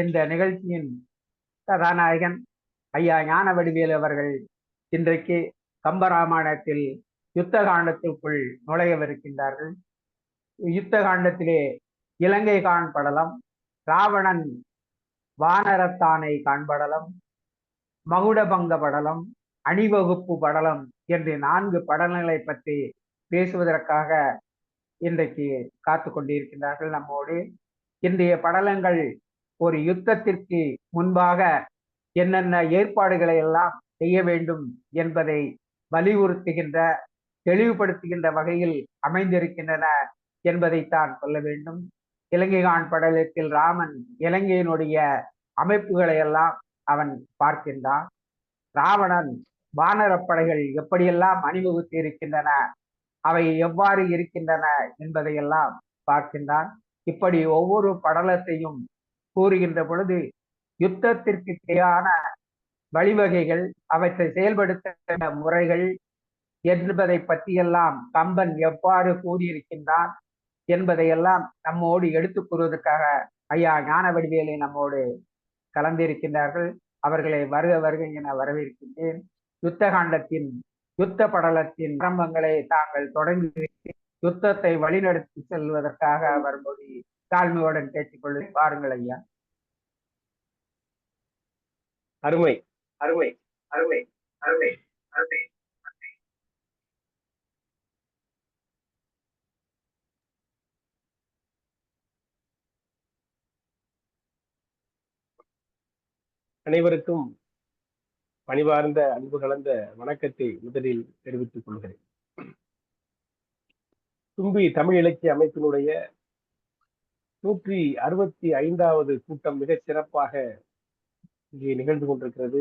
இந்த நிகழ்ச்சியின் கதாநாயகன் ஐயா ஞானவடிவேலு அவர்கள் இன்றைக்கு கம்பராமாயணத்தில் யுத்த காண்டத்திற்குள் நுழையவிருக்கின்றார்கள். யுத்த காண்டத்திலே இலங்கை காண்படலம், ராவணன் வானரத்தானை காண்படலம், மகுடபங்க படலம், அணிவகுப்பு படலம் என்று 4 படலங்களை பற்றி பேசுவதற்காக இன்றைக்கு காத்து கொண்டிருக்கின்றார்கள் நம்மோடு. இன்றைய படலங்கள் ஒரு யுத்தத்திற்கு முன்பாக என்னென்ன ஏற்பாடுகளை எல்லாம் செய்ய வேண்டும் என்பதை வலியுறுத்துகின்ற, தெளிவுபடுத்துகின்ற வகையில் அமைந்திருக்கின்றன என்பதைத்தான் சொல்ல வேண்டும். இலங்கைகான் படலத்தில் ராமன் இலங்கையினுடைய அமைப்புகளை எல்லாம் அவன் பார்க்கின்றான். ராவணன் வானரப்படைகள் எப்படியெல்லாம் அணிவகுத்து இருக்கின்றன, அவை எவ்வாறு இருக்கின்றன என்பதையெல்லாம் பார்க்கின்றான். இப்படி ஒவ்வொரு படலத்தையும் கூறுகின்ற பொழுது யுத்தத்திற்கு தேவையான வழிவகைகள், அவற்றை செயல்படுத்த முறைகள் என்பதை பற்றியெல்லாம் கம்பன் எவ்வாறு கூறியிருக்கின்றான் என்பதையெல்லாம் நம்மோடு எடுத்துக் கூறுவதற்காக ஐயா ஞானவடிவேலை நம்மோடு கலந்திருக்கின்றார்கள். அவர்களை வருக வருக என வரவேற்கின்றேன். யுத்த காண்டத்தின் யுத்த படலத்தின் ஆரம்பங்களை தாங்கள் தொடங்கி யுத்தத்தை வழிநடத்தி செல்வதற்காக வரும்போது தாழ்மையுடன் கேட்டுக்கொள்ள பாருங்கள் ஐயா. அருமை அருமை அருமை அருமை அருமை. அனைவருக்கும் பணிவார்ந்த அன்பு கலந்த வணக்கத்தை முதலில் தெரிவித்துக் கொள்கிறேன். தும்பி தமிழ் இலக்கிய அமைப்பினுடைய 165வது கூட்டம் மிகச் சிறப்பாக இங்கே நிகழ்ந்து கொண்டிருக்கிறது.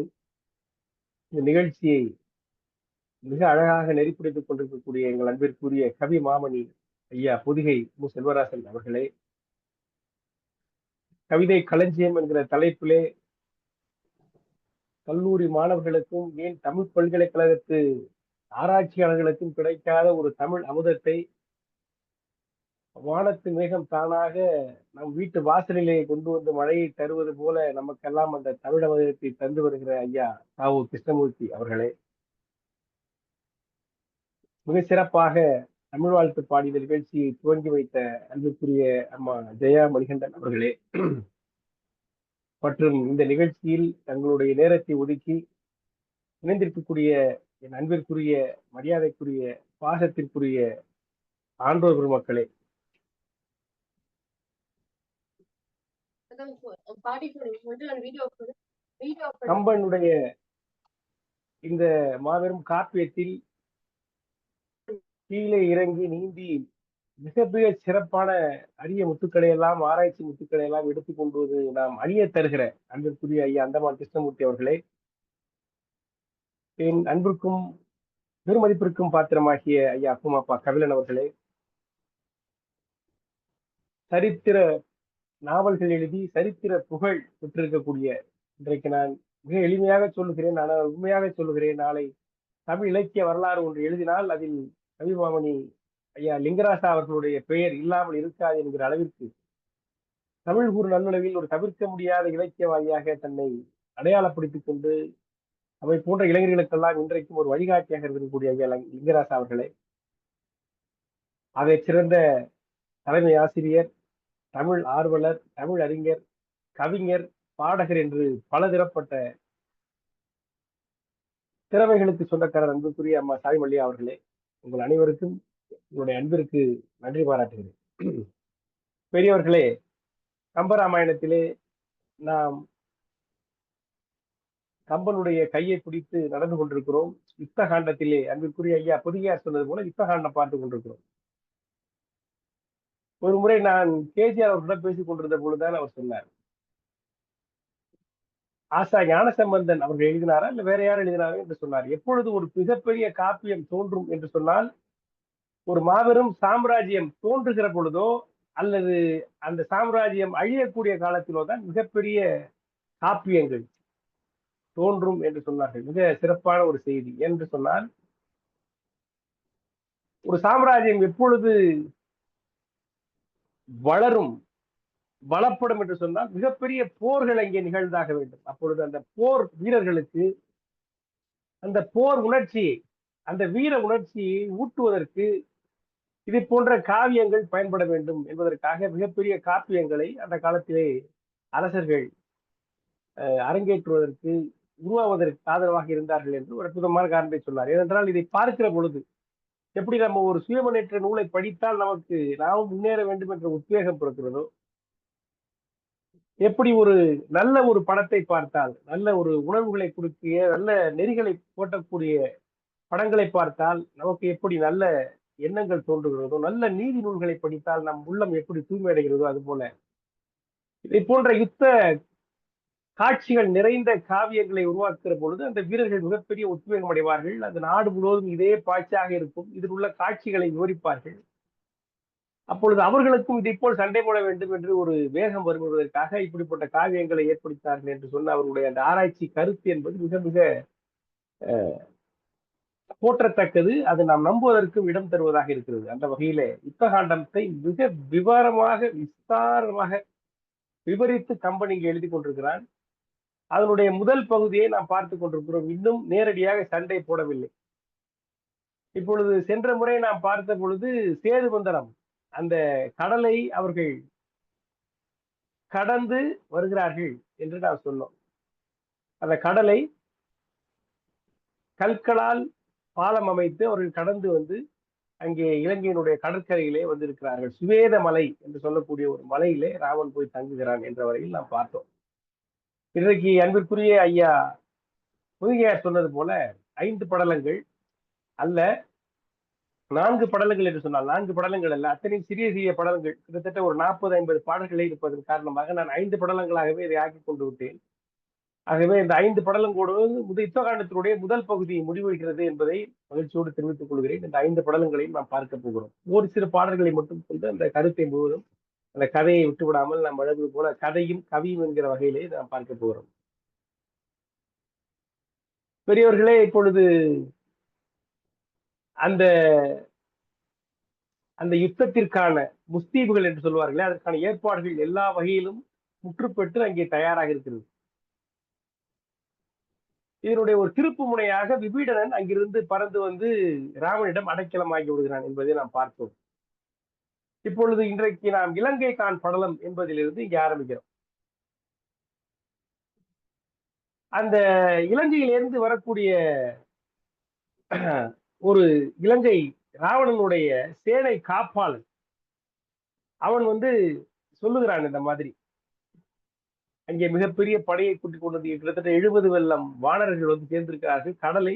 இந்த நிகழ்ச்சியை மிக அழகாக நெறிப்பிடித்துக் கொண்டிருக்கக்கூடிய எங்கள் அன்பிற்குரிய கவி மாமணி ஐயா பொதிகை மு. செல்வராசன் அவர்களே, கவிதை களஞ்சியம் என்கிற தலைப்பிலே கல்லூரி மாணவர்களுக்கும் ஏன் தமிழ் பல்கலைக்கழகத்து ஆராய்ச்சியாளர்களுக்கும் கிடைக்காத ஒரு தமிழ் அமுதத்தை வானத்து மேகம் தானாக நம் வீட்டு வாசலிலே கொண்டு வந்து மழையை தருவது போல நமக்கெல்லாம் அந்த தமிழ் அமுதத்தை தந்து வருகிற ஐயா தாவு கிருஷ்ணமூர்த்தி அவர்களே, மிக சிறப்பாக தமிழ் வாழ்த்து பாடிய நிகழ்ச்சியை துவங்கி வைத்த அன்புக்குரிய அம்மா ஜெயா மணிகண்டன் அவர்களே, மற்றும் இந்த நிகழ்ச்சியில் தங்களுடைய நேரத்தை ஒதுக்கி இணைந்திருக்கக்கூடிய என் அன்பிற்குரிய மரியாதைக்குரிய பாசத்திற்குரிய ஆன்றோர் பெருமக்களே, கம்பனுடைய இந்த மாபெரும் காப்பியத்தில் கீழே இறங்கி நீந்தி மிகப்பெரிய சிறப்பான அரிய முத்துக்களை எல்லாம், ஆராய்ச்சி முத்துக்களை எல்லாம் எடுத்துக் கொண்டு நாம் அணிய தருகிற அன்பிற்குரிய ஐயா அந்தமான் கிருஷ்ணமூர்த்தி அவர்களே, என் அன்பிற்கும் பெருமதிப்பிற்கும் பாத்திரமாகிய ஐயா அக்குமாப்பா கபிலன் அவர்களே, சரித்திர நாவல்கள் எழுதி சரித்திர புகழ் பெற்றிருக்கக்கூடிய, இன்றைக்கு நான் மிக எளிமையாக சொல்லுகிறேன், ஆனால் உண்மையாக சொல்லுகிறேன், நாளை தமிழ் இலக்கிய வரலாறு ஒன்று எழுதினால் அதில் கவிமாமணி ஐயா லிங்கராசா அவர்களுடைய பெயர் இல்லாமல் இருக்காது என்கிற அளவிற்கு தமிழ் கூறு நன்னுணவில் ஒரு தவிர்க்க முடியாத இலக்கியவாதியாக தன்னை அடையாளப்படுத்திக் கொண்டு அவை போன்ற இளைஞர்களுக்கெல்லாம் இன்றைக்கும் ஒரு வழிகாட்டியாக இருக்கக்கூடிய ஐயா லிங்கராசா அவர்களே, அதை சிறந்த தலைமை ஆசிரியர், தமிழ் ஆர்வலர், தமிழ் அறிஞர், கவிஞர், பாடகர் என்று பல தரப்பட்ட திறமைகளுக்கு சொந்தக்காரர் அன்புக்குரிய அம்மா சாய்மல்லியா அவர்களே, உங்கள் அனைவருக்கும் உங்களுடைய அன்பிற்கு நன்றி பாராட்டுகிறேன். பெரியவர்களே, கம்பராமாயணத்திலே நாம் கம்பனுடைய கையை பிடித்து நடந்து கொண்டிருக்கிறோம். யுத்த காண்டத்திலே அன்பிற்குரிய ஐயா பொதிகையார் சொன்னது போல யுத்த காண்டம் பார்த்து கொண்டிருக்கிறோம். ஒரு முறை நான் கேஜிஆர் அவர்களிடம் பேசிக் கொண்டிருந்த பொழுதுதான் அவர் சொன்னார், ஆசா ஞானசம்பந்தன் அவர்கள் எழுதினாரா இல்ல வேற யாரும் எழுதினாரா என்று சொன்னார். எப்பொழுது ஒரு மிகப்பெரிய காப்பியம் தோன்றும் என்று சொன்னால், ஒரு மாபெரும் சாம்ராஜ்யம் தோன்றுகிற பொழுதோ அல்லது அந்த சாம்ராஜ்யம் அழியக்கூடிய காலத்திலோ தான் மிகப்பெரிய காப்பியங்கள் தோன்றும் என்று சொன்னார்கள். மிக சிறப்பான ஒரு செய்தி. என்று சொன்னால், ஒரு சாம்ராஜ்யம் எப்பொழுது வளரும், பலப்படும் என்று சொன்னால் மிகப்பெரிய போர்கள் அங்கே நிகழ்ந்தாக வேண்டும். அப்பொழுது அந்த போர் வீரர்களுக்கு அந்த போர் உணர்ச்சியை, அந்த வீர உணர்ச்சியை ஊட்டுவதற்கு இதை போன்ற காவியங்கள் பயன்பட வேண்டும் என்பதற்காக மிகப்பெரிய காப்பியங்களை அந்த காலத்திலே அரசர்கள் அரங்கேற்றுவதற்கு உருவாவதற்கு ஆதரவாக இருந்தார்கள் என்று ஒரு அற்புதமான காரணத்தை சொன்னார். ஏனென்றால் இதை பார்க்கிற பொழுது எப்படி நம்ம ஒரு சுயமுன்னேற்ற நூலை படித்தால் நமக்கு நாமும் முன்னேற வேண்டும் என்ற உத்வேகம் பிறக்கிறதோ, எப்படி ஒரு நல்ல ஒரு படத்தை பார்த்தால், நல்ல ஒரு உணர்வுகளை கொடுக்கிய நல்ல நெறிகளை போட்டக்கூடிய படங்களை பார்த்தால் நமக்கு எப்படி நல்ல எண்ணங்கள் தோன்றுகிறதோ, நல்ல நீதி நூல்களை படித்தால் நம் உள்ளம் எப்படி தூய்மை அடைகிறதோ, அது போல இதை போன்ற யுத்த காட்சிகள் நிறைந்த காவியங்களை உருவாக்குகிற பொழுது அந்த வீரர்கள் மிகப்பெரிய உத்வேகம் அடைவார்கள். அந்த நாடு முழுவதும் இதே பாய்ச்சாக இருக்கும். இதில் உள்ள காட்சிகளை விவரிப்பார்கள். அப்பொழுது அவர்களுக்கும் இதை போல் சண்டை போட வேண்டும் என்று ஒரு வேகம் வருவதற்காக இப்படிப்பட்ட காவியங்களை ஏற்படுத்தார்கள் என்று சொன்ன அவர்களுடைய அந்த ஆராய்ச்சி கருத்து என்பது மிக மிக போற்றத்தக்கது. அது நாம் நம்புவதற்கும் இடம் தருவதாக இருக்கிறது. அந்த வகையிலே யுத்தகாண்டத்தை மிக விவரமாக விஸ்தாரமாக விவரித்து கம்பன் இங்கே எழுதி கொண்டிருக்கிறான். அதனுடைய முதல் பகுதியை நாம் பார்த்துக் கொண்டிருக்கிறோம். இன்னும் நேரடியாக சண்டை போடவில்லை. இப்பொழுது சென்ற முறை நாம் பார்த்த பொழுது சேதுபந்தனம் அந்த கடலை அவர்கள் கடந்து வருகிறார்கள் என்று நாம் சொன்னோம். அந்த கடலை கற்களால் பாலம் அமைத்து அவர்கள் கடந்து வந்து அங்கே இலங்கையினுடைய கடற்கரையிலே வந்திருக்கிறார்கள். சுவேத மலை என்று சொல்லக்கூடிய ஒரு மலையிலே ராமன் போய் தங்குகிறான் என்ற வரையில் நாம் பார்த்தோம். இன்றைக்கு அன்பிற்குரிய ஐயா புதுகையார் சொன்னது போல 5 படலங்கள் அல்ல, 4 படலங்கள் என்று சொன்னால் 4 படலங்கள் அல்ல, அத்தனை சிறிய சிறிய படலங்கள், கிட்டத்தட்ட ஒரு 40-50 பாடல்களை இருப்பதன் காரணமாக நான் 5 படலங்களாகவே இதை ஆக்கிக் கொண்டு விட்டேன். ஆகவே இந்த 5 படலங்களோடு யுத்தகாண்டத்தினுடைய முதல் பகுதி முடிவடைகிறது என்பதை மகிழ்ச்சியோடு தெரிவித்துக் கொள்கிறேன். இந்த 5 படலங்களையும் நாம் பார்க்க போகிறோம். ஒரு சில பாடல்களை மட்டும் கொண்டு அந்த கருத்தை முழுவதும், அந்த கதையை விட்டுவிடாமல் நாம் வழங்குவது போல கதையும் கவியும் என்கிற வகையிலே நாம் பார்க்க போகிறோம். பெரியவர்களே, இப்பொழுது அந்த அந்த யுத்தத்திற்கான முஸ்தீபுகள் என்று சொல்வார்களே, அதற்கான ஏற்பாடுகள் எல்லா வகையிலும் முற்றுப்பெற்று அங்கே தயாராக இருக்கிறது. இதனுடைய ஒரு திருப்பு முனையாக விபீடனன் அங்கிருந்து பறந்து வந்து ராமனிடம் அடைக்கலமாகி விடுகிறான் என்பதை நாம் பார்த்தோம். இப்பொழுது இன்றைக்கு நாம் இலங்கை கான் படலம் என்பதிலிருந்து இங்கே ஆரம்பிக்கிறோம். அந்த இலங்கையிலிருந்து வரக்கூடிய ஒரு இலங்கை ராவணனுடைய சேனை காப்பாளன் அவன் வந்து சொல்லுகிறான் இந்த மாதிரி, அங்கே மிகப்பெரிய படையை கூட்டிக் கொண்டு வந்து கிட்டத்தட்ட 70 வெள்ளம் வானரர்கள் வந்து சேர்ந்திருக்கிறார்கள். கடலை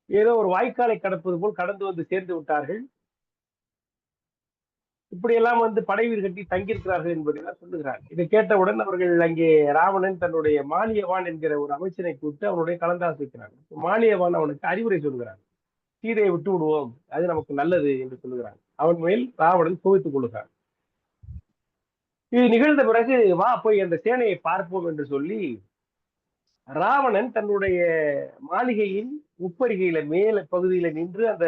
ஏதோ ஒரு வாய்க்காலை கடப்பது போல் கடந்து வந்து சேர்ந்து விட்டார்கள். இப்படியெல்லாம் வந்து படை வீடு கட்டி தங்கியிருக்கிறார்கள் என்பதையெல்லாம் சொல்லுகிறார். இதை கேட்டவுடன் அவர்கள் அங்கே ராவணன் தன்னுடைய மாலியவான் என்கிற ஒரு அமைச்சனை கூப்பிட்டு அவனுடைய கலந்தாசிக்கிறாங்க. மாலியவான் அவனுக்கு அறிவுரை சொல்கிறான். சீதையை விட்டு விடுவோம், அது நமக்கு நல்லது என்று சொல்லுகிறான். அவன் மேல் ராவணன் கோவித்துக் கொள்கிறான். இது நிகழ்ந்த பிறகு வா போய் அந்த சேனையை பார்ப்போம் என்று சொல்லி ராவணன் தன்னுடைய மாளிகையின் உப்பரிகையில மேல பகுதியில நின்று அந்த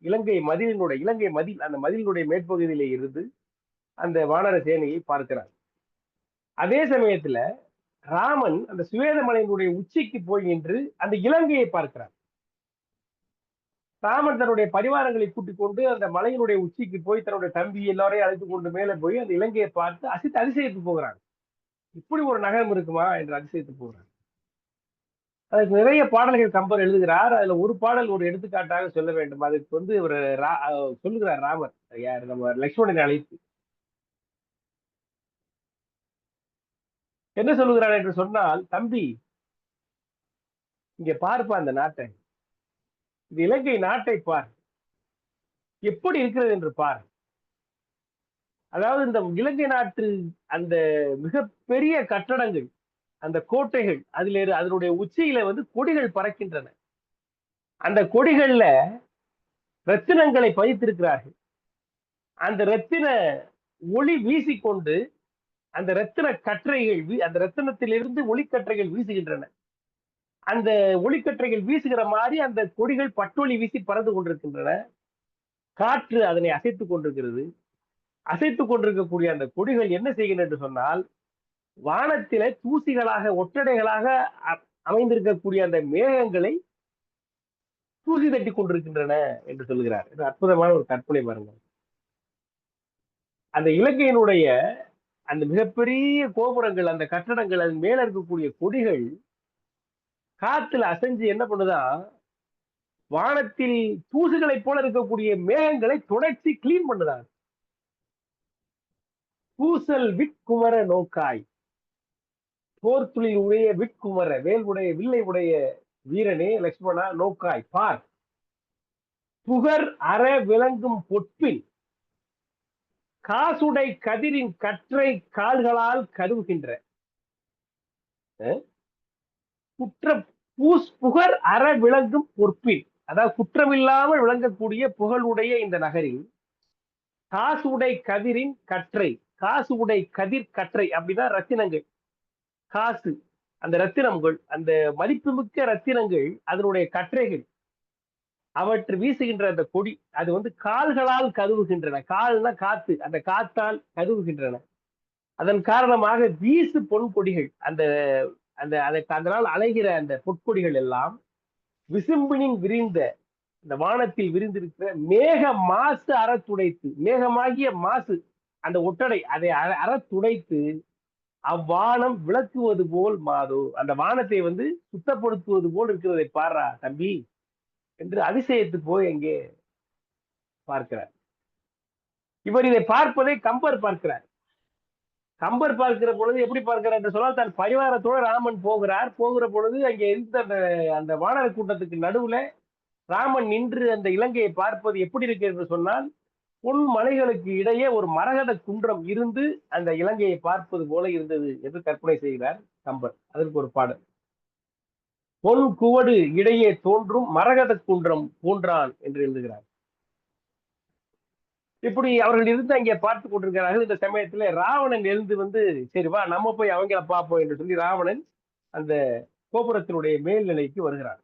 இலங்கை மதில், அந்த மதிலினுடைய மேற்பகுதியிலே இருந்து அந்த வானர சேனையை பார்க்கிறார். அதே சமயத்துல ராமன் அந்த சுவேதமலையினுடைய உச்சிக்கு போய் நின்று அந்த இலங்கையை பார்க்கிறார். ராமன் தன்னுடைய பரிவாரங்களை கூட்டிக் கொண்டு அந்த மலையினுடைய உச்சிக்கு போய் தன்னுடைய தம்பி எல்லாரையும் அழைத்து கொண்டு மேலே போய் அந்த இலங்கையை பார்த்து அதிசயித்து போகிறான். இப்படி ஒரு நகரம் இருக்குமா என்று அதிசயித்து போகிறான். அதுக்கு நிறைய பாடல்கள் கம்பர் எழுதுகிறார். அதுல ஒரு பாடல் ஒரு எடுத்துக்காட்டாக சொல்ல வேண்டும். அதுக்கு வந்து ஒரு சொல்லுகிறார் ராமர், யார் நம்ம லட்சுமணனை அழைத்து என்ன சொல்லுகிறார் என்று சொன்னால், தம்பி இங்க பார்ப்பா அந்த நாட்டை, இந்த இலங்கை நாட்டை பார், எப்படி இருக்கிறது என்று பார். அதாவது இந்த இலங்கை நாட்டு அந்த மிகப்பெரிய கட்டடங்கள், அந்த கோட்டைகள், அதனுடைய உச்சியில வந்து கொடிகள் பறக்கின்றன. அந்த கொடிகள்ல ரத்தினங்களை பதித்திருக்கிறார்கள். அந்த ரத்தின ஒளி வீசிக்கொண்டு அந்த ரத்தின கற்றைகள், அந்த ரத்தினத்திலிருந்து ஒளிக்கற்றைகள் வீசுகின்றன. அந்த ஒளிக்கற்றைகள் வீசுகிற மாதிரி அந்த கொடிகள் பட்டொளி வீசி பறந்து கொண்டிருக்கின்றன. காற்று அதனை அசைத்துக் கொண்டிருக்கிறது. அசைத்துக் கொண்டிருக்கக்கூடிய அந்த கொடிகள் என்ன செய்கின்றன என்று சொன்னால், வானத்திலே தூசிகளாக ஒட்டடைகளாக அமைந்திருக்கக்கூடிய அந்த மேகங்களை தூசி தட்டி கொண்டிருக்கின்றன என்று சொல்கிறார். இது அற்புதமான ஒரு கற்பனை பாருங்க. அந்த இலங்கையினுடைய அந்த மிகப்பெரிய கோபுரங்கள், அந்த கட்டடங்கள், அதன் மேல இருக்கக்கூடிய கொடிகள் காத்துல அசைஞ்சு என்ன பண்ணுதா, வானத்தில் தூசுகளை போல இருக்கக்கூடிய மேகங்களை தொடர்ச்சி கிளீன் பண்ணுதாங்க. பூசல் விட்குமர நோக்காய், போர்த்துளில் உடைய விட்குமர, வேல் உடைய வில்லை உடைய வீரனே லட்சுமணா நோக்காய் பார், புகர் அற விளங்கும் பொற்பில் காசுடை கதிரின் கற்றை கால்களால் கருவுகின்ற குற்ற புகர் அற விளங்கும் பொற்பில், அதாவது குற்றமில்லாமல் விளங்கக்கூடிய புகழுடைய இந்த நகரில் காசுடை கதிரின் கற்றை, காசு உடை கதிர் கற்றை அப்படிதான் ரத்தினங்கள், காசு அந்த ரத்தினங்கள், அந்த மதிப்புமிக்க ரத்தினங்கள், அதனுடைய கற்றைகள், அவற்றை வீசுகின்ற அந்த கொடி அது வந்து கால்களால் கதுவுகின்றன. கால்னா காத்து, அந்த காத்தால் கதுவுகின்றன. அதன் காரணமாக வீசு பொன் கொடிகள், அந்த அந்த அதனால் அலைகிற அந்த பொற்கொடிகள் எல்லாம் விசும்பினின் விரிந்த இந்த வானத்தில் விரிந்திருக்கிற மேக மாசு அறத்துடைத்து, மேகமாகிய மாசு அந்த ஒட்டடை அதை அறத்துடைத்து அவ்வானம் விளக்குவது போல் மாதோ, அந்த வானத்தை வந்து சுத்தப்படுத்துவது போல் இருக்கிறதை பாரா தம்பி என்று அதிசயத்து போய் அங்கே பார்க்கிறார். இவர் இதை பார்ப்பதை கம்பர் பார்க்கிறார். கம்பர் பார்க்கிற பொழுது எப்படி பார்க்கிறார் என்று சொன்னால், தன் பரிவாரத்தோடு ராமன் போகிறார். போகிற பொழுது அங்கே இருந்த அந்த வானர கூட்டத்துக்கு நடுவுல ராமன் நின்று அந்த இலங்கையை பார்ப்பது எப்படி இருக்கு என்று சொன்னால், பொன் மலைகளுக்கு இடையே ஒரு மரகத குன்றம் இருந்து அந்த இலங்கையை பார்ப்பது போல இருந்தது என்று கற்பனை செய்கிறார் கம்பர். அதற்கு ஒரு பாடல், பொன் குவடு இடையே தோன்றும் மரகத குன்றம் போன்றான் என்று எழுதுகிறார். இப்படி அவர்கள் இருந்து அங்கே பார்த்து கொண்டிருக்கிறார்கள். இந்த சமயத்துல ராவணன் எழுந்து வந்து, சரி வா நம்ம போய் அவங்கள பார்ப்போம் என்று சொல்லி ராவணன் அந்த கோபுரத்தினுடைய மேல்நிலைக்கு வருகிறார்.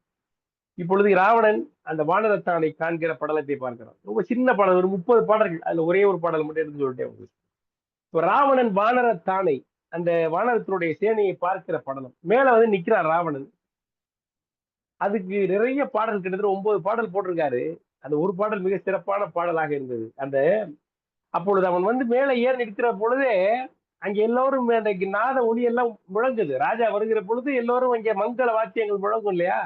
இப்பொழுது ராவணன் அந்த வானரத்தானை காண்கிற படலத்தை பார்க்கிறான். ரொம்ப சின்ன பாடல், ஒரு 30 பாடல்கள், அதுல ஒரே ஒரு பாடல் மட்டும் எடுத்து சொல்லிட்டேன் உங்களுக்கு. இப்போ ராவணன் வானரத்தானை, அந்த வானரத்தினுடைய சேனையை பார்க்கிற படலம், மேல வந்து நிக்கிறார் ராவணன். அதுக்கு நிறைய பாடல், கிட்டத்தட்ட 9 பாடல் போட்டிருக்காரு. அந்த ஒரு பாடல் மிக சிறப்பான பாடலாக இருந்தது. அந்த அப்பொழுது அவன் வந்து மேலே ஏறி நிற்கிற பொழுதே அங்க எல்லோரும் அந்த நாத ஒளி எல்லாம் முழங்குது. ராஜா வருகிற பொழுது எல்லோரும் அங்கே மங்கள வாத்தியங்கள் முழங்கும் இல்லையா,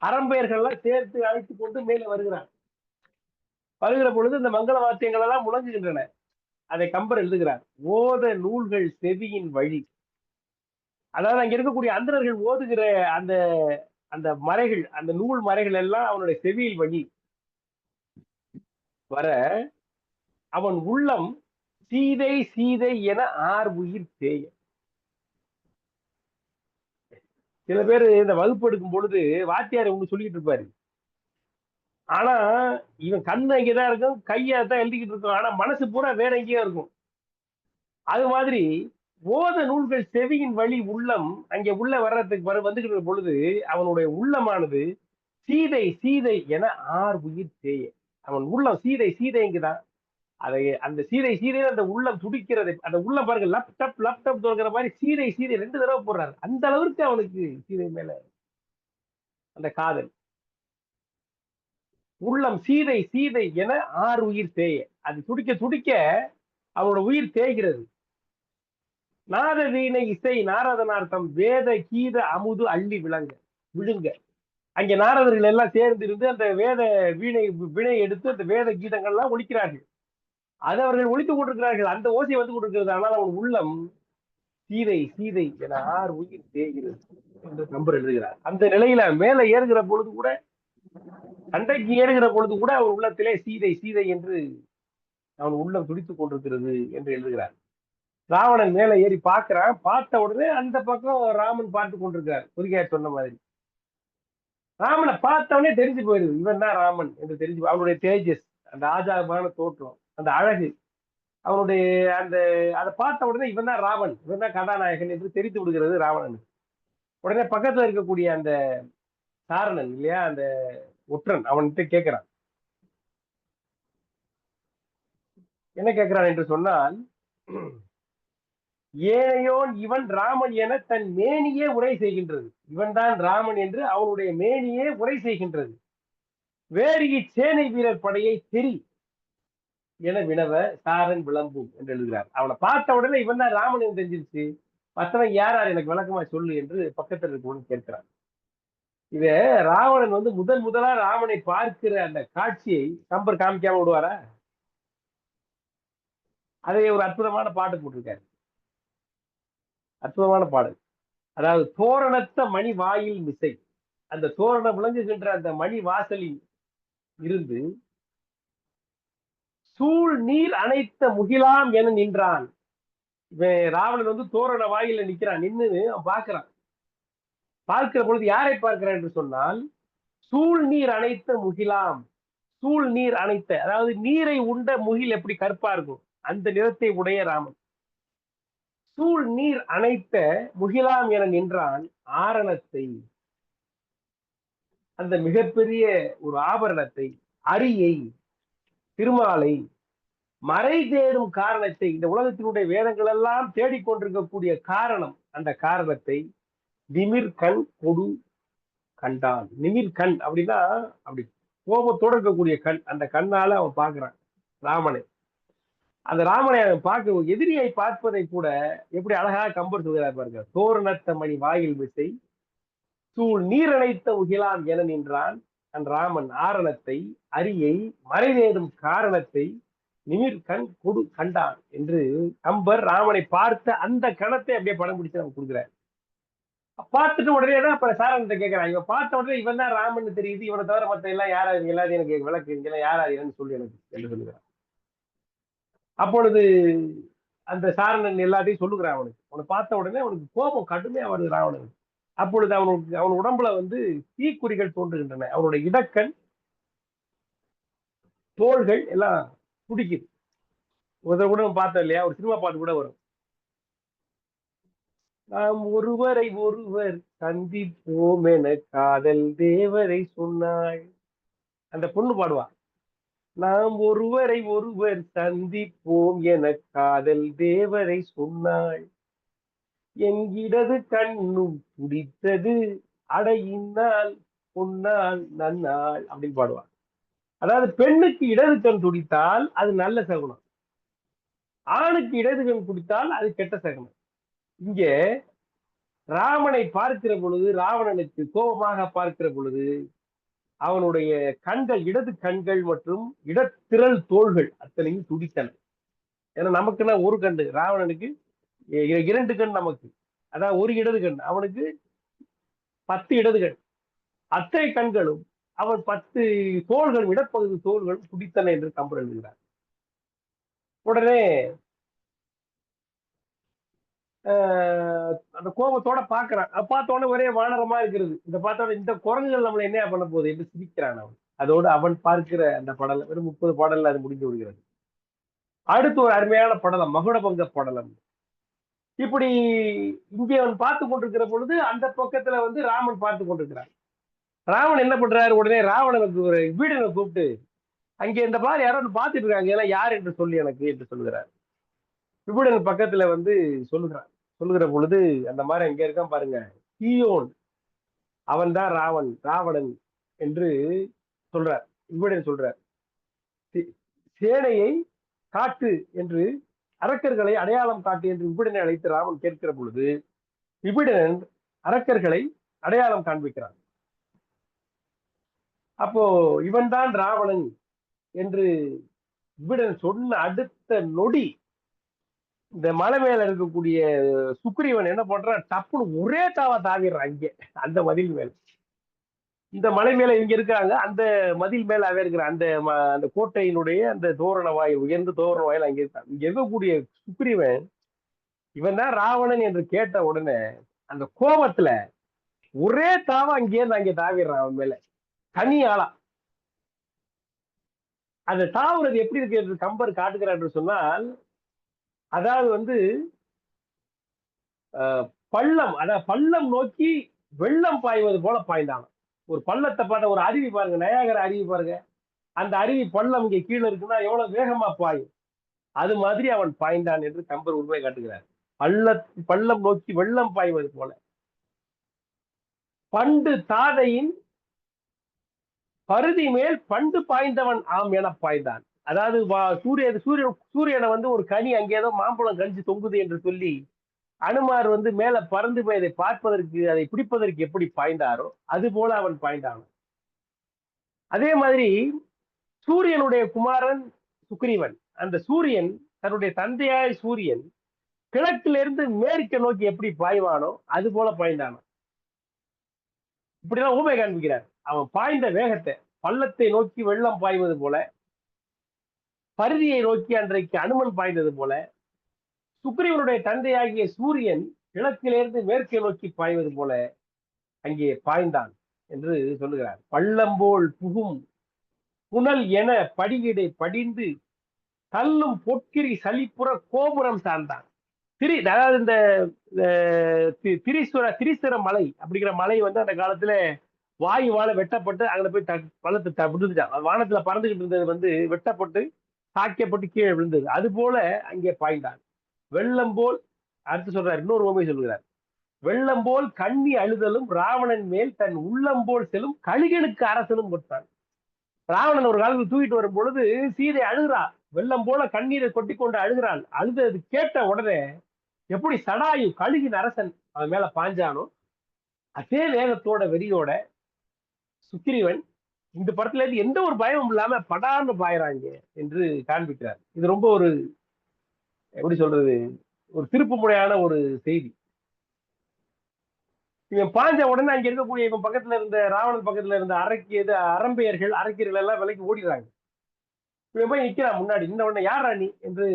அறம்பெயர்கள்லாம் சேர்த்து அழைத்து கொண்டு மேலே வருகிறான். வருகிற பொழுது இந்த மங்கள வாத்தியங்கள் எல்லாம் முழங்குகின்றன. அதை கம்பர் எழுதுகிறார், ஓத நூல்கள் செவியின் வழி. அதாவது அங்க இருக்கக்கூடிய அந்தணர்கள் ஓதுகிற அந்த அந்த மறைகள், அந்த நூல் மறைகள் எல்லாம் அவனுடைய செவியில் வழி வர, அவன் உள்ளம் சீதை சீதை என ஆர் உயிர் தேய. சில பேர் இந்த வகுப்பு எடுக்கும் பொழுது வாத்தியார் ஒண்ணு சொல்லிட்டு இருப்பாரு, ஆனா இவன் கண்ணு அங்கேதான் இருக்கும், கையை தான் எழுதிக்கிட்டு இருக்கும், ஆனா மனசு பூரா வேற எங்கேயோ இருக்கும். அது மாதிரி ஓத நூல்கள் செவியின் வழி உள்ளம் அங்கே உள்ள வர்றதுக்கு வந்துகிற பொழுது அவனுடைய உள்ளமானது சீதை சீதை என ஆர் உயிர் தேய. அவன் உள்ளம் சீதை சீதைங்குதான். அதை அந்த சீதை சீதை அந்த உள்ளம் துடிக்கிறது. அந்த உள்ளம் பாருங்க, லேப்டாப் லேப்டாப் தோக்கிற மாதிரி சீதை சீதை 2 தடவை போடுறாரு. அந்த அளவுக்கு அவனுக்கு சீதை மேல அந்த காதல். உள்ளம் சீதை சீதை என ஆர் உயிர் தேய, அது துடிக்க துடிக்க அவனோட உயிர் தேய்கிறது. நாத வீணை இசை நாரதனார்த்தம் வேத கீத அமுது அள்ளி விழுங்க. அங்கே நாரதர்கள் எல்லாம் சேர்ந்து இருந்து அந்த வேத வீணை எடுத்து அந்த வேத கீதங்கள்லாம் ஒழிக்கிறார்கள். அது அவர்கள் ஒழித்துக் கொண்டிருக்கிறார்கள். அந்த ஓசை வந்து கொண்டிருக்கிறது. ஆனால் அவன் உள்ளம் சீதை சீதை என ஆர் உயிர் தேய்கிறது என்று நம்பர் எழுதுகிறார். அந்த நிலையில மேல ஏறுகிற பொழுது கூட, சண்டைக்கு ஏறுகிற பொழுது கூட அவன் உள்ளத்திலே சீதை சீதை என்று அவன் உள்ளம் துடித்துக் கொண்டிருக்கிறது என்று எழுதுகிறார். ராவணன் மேல ஏறி பார்க்கிறான். பார்த்த உடனே அந்த பக்கம் ராமன் பார்த்து கொண்டிருக்கிறார். குருகையார் சொன்ன மாதிரி ராமனை பார்த்தவனே தெரிஞ்சு போயிருது, இவன் தான் ராமன் என்று தெரிஞ்சு. அவனுடைய தேஜஸ், அந்த ஆஜாபான தோற்றம், அந்த அழகு, அவனுடைய அந்த அதை பார்த்த உடனே இவன் தான் ராவன், இவன் தான் கதாநாயகன் என்று தெரிந்து விடுகிறது ராவணன். உடனே பக்கத்துல இருக்கக்கூடிய அந்த சாரணன் இல்லையா, அந்த ஒற்றன், அவன்கிட்ட கேட்கிறான், என்ன கேட்கிறான் என்று சொன்னால், ஏனையோன் இவன் ராமன் என தன் மேனியே உரை செய்கின்றது. இவன் தான் ராமன் என்று அவனுடைய மேனியே உரை செய்கின்றது. வேறு இச்சேனை வீரர் படையை தெரி என வினவ சாரன் விளம்பும் என்று எழுதுகிறார். அவனை பார்த்த உடனே இவன் தான் ராமன் என்று தெரிஞ்சிருச்சு. மற்றவன் யார் எனக்கு விளக்கமா சொல்லு என்று பக்கத்தில் இருக்கவன் கேட்கிறான். இத ராவணன் வந்து முதலா ராமனை பார்க்கிற அந்த காட்சியை கம்பர் காமிக்காம விடுவாரா? அதை ஒரு அற்புதமான பாட்டு போட்டிருக்காரு. அற்புதமான பாடல். அதாவது தோரணத்த மணி வாயில் மிசை, அந்த தோரணம் விளங்குகின்ற அந்த மணி வாசலில் இருந்து சூழ் நீர் அணைத்த முகிலாம் என நின்றான். இவன் ராவணன் வந்து தோரண வாயில நிக்கிறான். நின்று அவன் பார்க்கிறான். பார்க்கிற பொழுது யாரை பார்க்கிறான் என்று சொன்னால், சூழ் நீர் அணைத்த முகிலாம். சூழ் நீர் அணைத்த, அதாவது நீரை உண்ட முகில் எப்படி கருப்பா இருக்கும் அந்த நிறத்தை உடைய ராமன். சூழ் நீர் அணைத்த முகிலாம் என நின்றான் ஆரணத்தை, அந்த மிகப்பெரிய ஒரு ஆபரணத்தை, அரியை, திருமாலை, மறை தேடும் காரணத்தை, இந்த உலகத்தினுடைய வேதங்கள் எல்லாம் தேடிக்கொண்டிருக்கக்கூடிய காரணம், அந்த காரணத்தை நிமிர் கண் கொடு கண்டான். நிமிர் கண் அப்படின்னா அப்படி கோபத்தோடு இருக்கக்கூடிய கண். அந்த கண்ணால அவன் பார்க்கிறான் ராமனை. அந்த ராமனை அவன் பார்க்க, எதிரியை பார்ப்பதை கூட எப்படி அழகாக கம்பர் சொல்கிறார் பாருங்க. தோரணத்த மணி வாயில் விசை சூழ் நீரணைத்த உகிலான் என நின்றான் அன் ராமன் ஆரணத்தை, அரியை, மறை தேடும் காரணத்தை நிமிர் கண் கொடு கண்டான் என்று கம்பர் ராமனை பார்த்த அந்த கணத்தை அப்படியே படம் பிடிச்சு நம்ம கொடுக்குறாரு. பார்த்துட்டு உடனே தான் இப்ப சாரன்கிட்ட கேட்கிறான். இவன் பார்த்த உடனே இவன் தான் ராமன் தெரியுது, இவனை தவிர மத்த எல்லாம் யாரா எல்லாரும் எனக்கு விளக்கு இங்கெல்லாம் யாரா சொல்லு எனக்கு என்று சொல்லுகிறான். அப்பொழுது அந்த சாரணன் எல்லாத்தையும் சொல்லுகிறான் அவனுக்கு. அவனை பார்த்த உடனே அவனுக்கு கோபம் கடுமையா வருது ராவணனுக்கு. அப்பொழுது அவன் உடம்புல வந்து தீக்குறிகள் தோன்றுகின்றன. அவனுடைய இடக்கண், தோள்கள் எல்லாம் துடிக்குது. கூட பார்த்தோம் இல்லையா, ஒரு சினிமா பாட்டு கூட வரும். நாம் ஒருவரை ஒருவர் சந்திப்போம் என காதல் தேவரை சொன்னாள். அந்த பொண்ணு பாடுவா, நாம் ஒருவரை ஒருவர் சந்திப்போம் என காதல் தேவரை சொன்னாள், என் இடது கண்ணும் துடித்தது அடையினால் பொன்னால் நன்னாள் அப்படின்னு பாடுவா. அதாவது பெண்ணுக்கு இடது கண் துடித்தால் அது நல்ல சகுனம், ஆணுக்கு இடது கண் துடித்தால் அது கெட்ட சகுனம். இங்கே ராமனை பார்க்கிற பொழுது, ராவணனுக்கு கோபமாக பார்க்கிற பொழுது அவனுடைய கண்கள், இடது கண்கள் மற்றும் இடத்திரள் தோள்கள் அத்தனையும் துடித்தன. ஏன்னா நமக்குன்னா ஒரு கண்டு, ராவணனுக்கு 2 கண் நமக்கு. அதாவது ஒரு இடது கண், அவனுக்கு 10 இடது கண். அத்தனை கண்களும் அவன் 10 தோள்களும், இடப்பகுதி தோள்களும் துடித்தன என்று கம்பர் எழுதுகிறார். உடனே அந்த கோபத்தோட பாக்குறான். பார்த்த உடனே ஒரே வானரமா இருக்கிறது. இந்த பார்த்தோட இந்த குரங்குகள் நம்மளை என்ன பண்ண போகுது என்று சிரிக்கிறான் அவன். அதோடு அவன் பார்க்கிற அந்த படலம் வெறும் 30 பாடல்ல அது முடிந்து விடுகிறது. அடுத்து ஒரு அருமையான படலம், மகுடபங்க படலம். இப்படி இங்கே அவன் பார்த்து கொண்டிருக்கிற பொழுது அந்த பக்கத்துல வந்து ராமன் பார்த்து கொண்டிருக்கிறான். ராமன் என்ன பண்றாரு, உடனே ராவணனுக்கு ஒரு வீடனை கூப்பிட்டு, அங்கே இந்த மாதிரி யாரோ பார்த்துட்டு இருக்காங்க, எல்லாம் யார் என்று சொல்லி எனக்கு என்று சொல்லுகிறார். விபுடன் பக்கத்துல வந்து சொல்லுகிற பொழுது, அந்த மாதிரி அங்க இருக்கான் பாருங்க, தீயோன், அவன் தான் ராவணன் என்று சொல்றார். விபுடன் சொல்றார், சேனையை காட்டு என்று, அரக்கர்களை அடையாளம் காட்டு என்று விபுடனை அழைத்து ராமன் கேட்கிற பொழுது விபுடன் அரக்கர்களை அடையாளம் காண்பிக்கிறான். அப்போ இவன் தான் ராவணன் என்று விபுடன் சொன்ன அடுத்த நொடி இந்த மலை மேல இருக்கக்கூடிய சுக்ரீவன் என்ன பண்றான், டப்புன்னு ஒரே தாவிடுறான் அங்கே அந்த மதில் மேல. இந்த மலை மேல இங்க இருக்கிறாங்க, அந்த மதில் மேல அவன் இருக்கிற அந்த கோட்டையினுடைய அந்த தோரண வாயில், உயர்ந்த தோரண வாயில் அங்கே இருக்கான். இங்க இருக்கக்கூடிய சுக்ரீவன் இவன் தான் ராவணன் என்று கேட்ட உடனே அந்த கோபத்துல ஒரே தாவா அங்கே தாவிடுறான் அவன் மேல, தனி ஆளா. அந்த தாவுறது எப்படி இருக்கு என்று கம்பர் காட்டுகிறார் என்று சொன்னால், அதாவது வந்து பள்ளம், அதாவது பள்ளம் நோக்கி வெள்ளம் பாய்வது போல பாய்ந்தான். ஒரு பள்ளத்தை பார்த்த ஒரு அருவி பாருங்க, நயாகர அருவி பாருங்க, அந்த அருவி பள்ளம் இங்க கீழே இருக்குன்னா எவ்வளவு வேகமா பாயும். அது மாதிரி அவன் பாய்ந்தான் என்று கம்பர் உண்மை காட்டுகிறார். பள்ளம் நோக்கி வெள்ளம் பாய்வது போல பண்டு தாதையின் பருதி மேல் பண்டு பாய்ந்தவன் ஆம் என பாய்ந்தான். அதாவது சூரியனை ஒரு கனி அங்கேதோ மாம்பழம் கழிச்சு தொங்குது என்று சொல்லி அனுமார் மேல பறந்து போய் அதை பார்ப்பதற்கு, அதை பிடிப்பதற்கு எப்படி பாய்ந்தாரோ அது போல அவன் பாய்ந்தான். அதே மாதிரி சூரியனுடைய குமாரன் சுக்ரீவன், அந்த சூரியன் தன்னுடைய தந்தையாய் சூரியன் கிழக்கிலிருந்து மேற்க நோக்கி எப்படி பாய்வானோ அது போல பாய்ந்தான். இப்படிலாம் ஊமை காண்பிக்கிறார். அவன் பாய்ந்த வேகத்தை, பள்ளத்தை நோக்கி வெள்ளம் பாய்வது போல, பருதியை நோக்கி அன்றைக்கு அனுமன் பாய்ந்தது போல, சுக்ரீவனுடைய தந்தையாகிய சூரியன் கிழக்கிலிருந்து மேற்கை நோக்கி பாய்வது போல அங்கே பாய்ந்தான் என்று சொல்லுகிறார். பள்ளம்போல் புகும் புனல் என படியிடை படிந்து தள்ளும் பொற்கிரி சலிப்புற கோபுரம் சார்ந்தான். அதாவது இந்த திரிசுர மலை அப்படிங்கிற மலை அந்த காலத்துல வாயுவால வெட்டப்பட்டு அங்க போய் பள்ளத்தை விழுந்துட்டான். வானத்துல பறந்துகிட்டு இருந்தது வெட்டப்பட்டு தாக்கப்பட்டு கீழே விழுந்தது. அது போல அங்கே பாய்ந்தான். வெள்ளம் போல், அடுத்து சொல்றார், இன்னொரு உண்மை சொல்லுகிறார். வெள்ளம் போல் கண்ணி அழுதலும் ராவணன் மேல் தன் உள்ளம் போல் செல்லும் கழுகனுக்கு அரசனும் கொடுத்தான். ராவணன் ஒரு காலத்தில் தூக்கிட்டு வரும் பொழுது சீதை அழுகிறான். வெள்ளம் போல கண்ணீரை கொட்டி கொண்டு அழுகிறான். அழுது கேட்ட உடனே எப்படி சடாயு கழுகின் அரசன் அவன் மேல பாஞ்சானோ அதே வேகத்தோட வெறியோட சுக்கிரீவன் இந்த படத்துல இருந்து எந்த ஒரு பயமும் இல்லாம படார்னு பாயிறாங்க என்று காண்பிக்கிறார். இது ரொம்ப ஒரு எப்படி சொல்றது, ஒரு திருப்பு முறையான ஒரு செய்தி. இவன் பாஞ்ச உடனே அங்க இருக்கக்கூடிய இவன் பக்கத்துல இருந்த ராவணன் பக்கத்துல இருந்த அரம்பியர்கள் எல்லாம் விலைக்கு ஓடிடுறாங்க. இவன் போய் நிக்கிறான் முன்னாடி. இந்த உடனே யார் ராணி என்று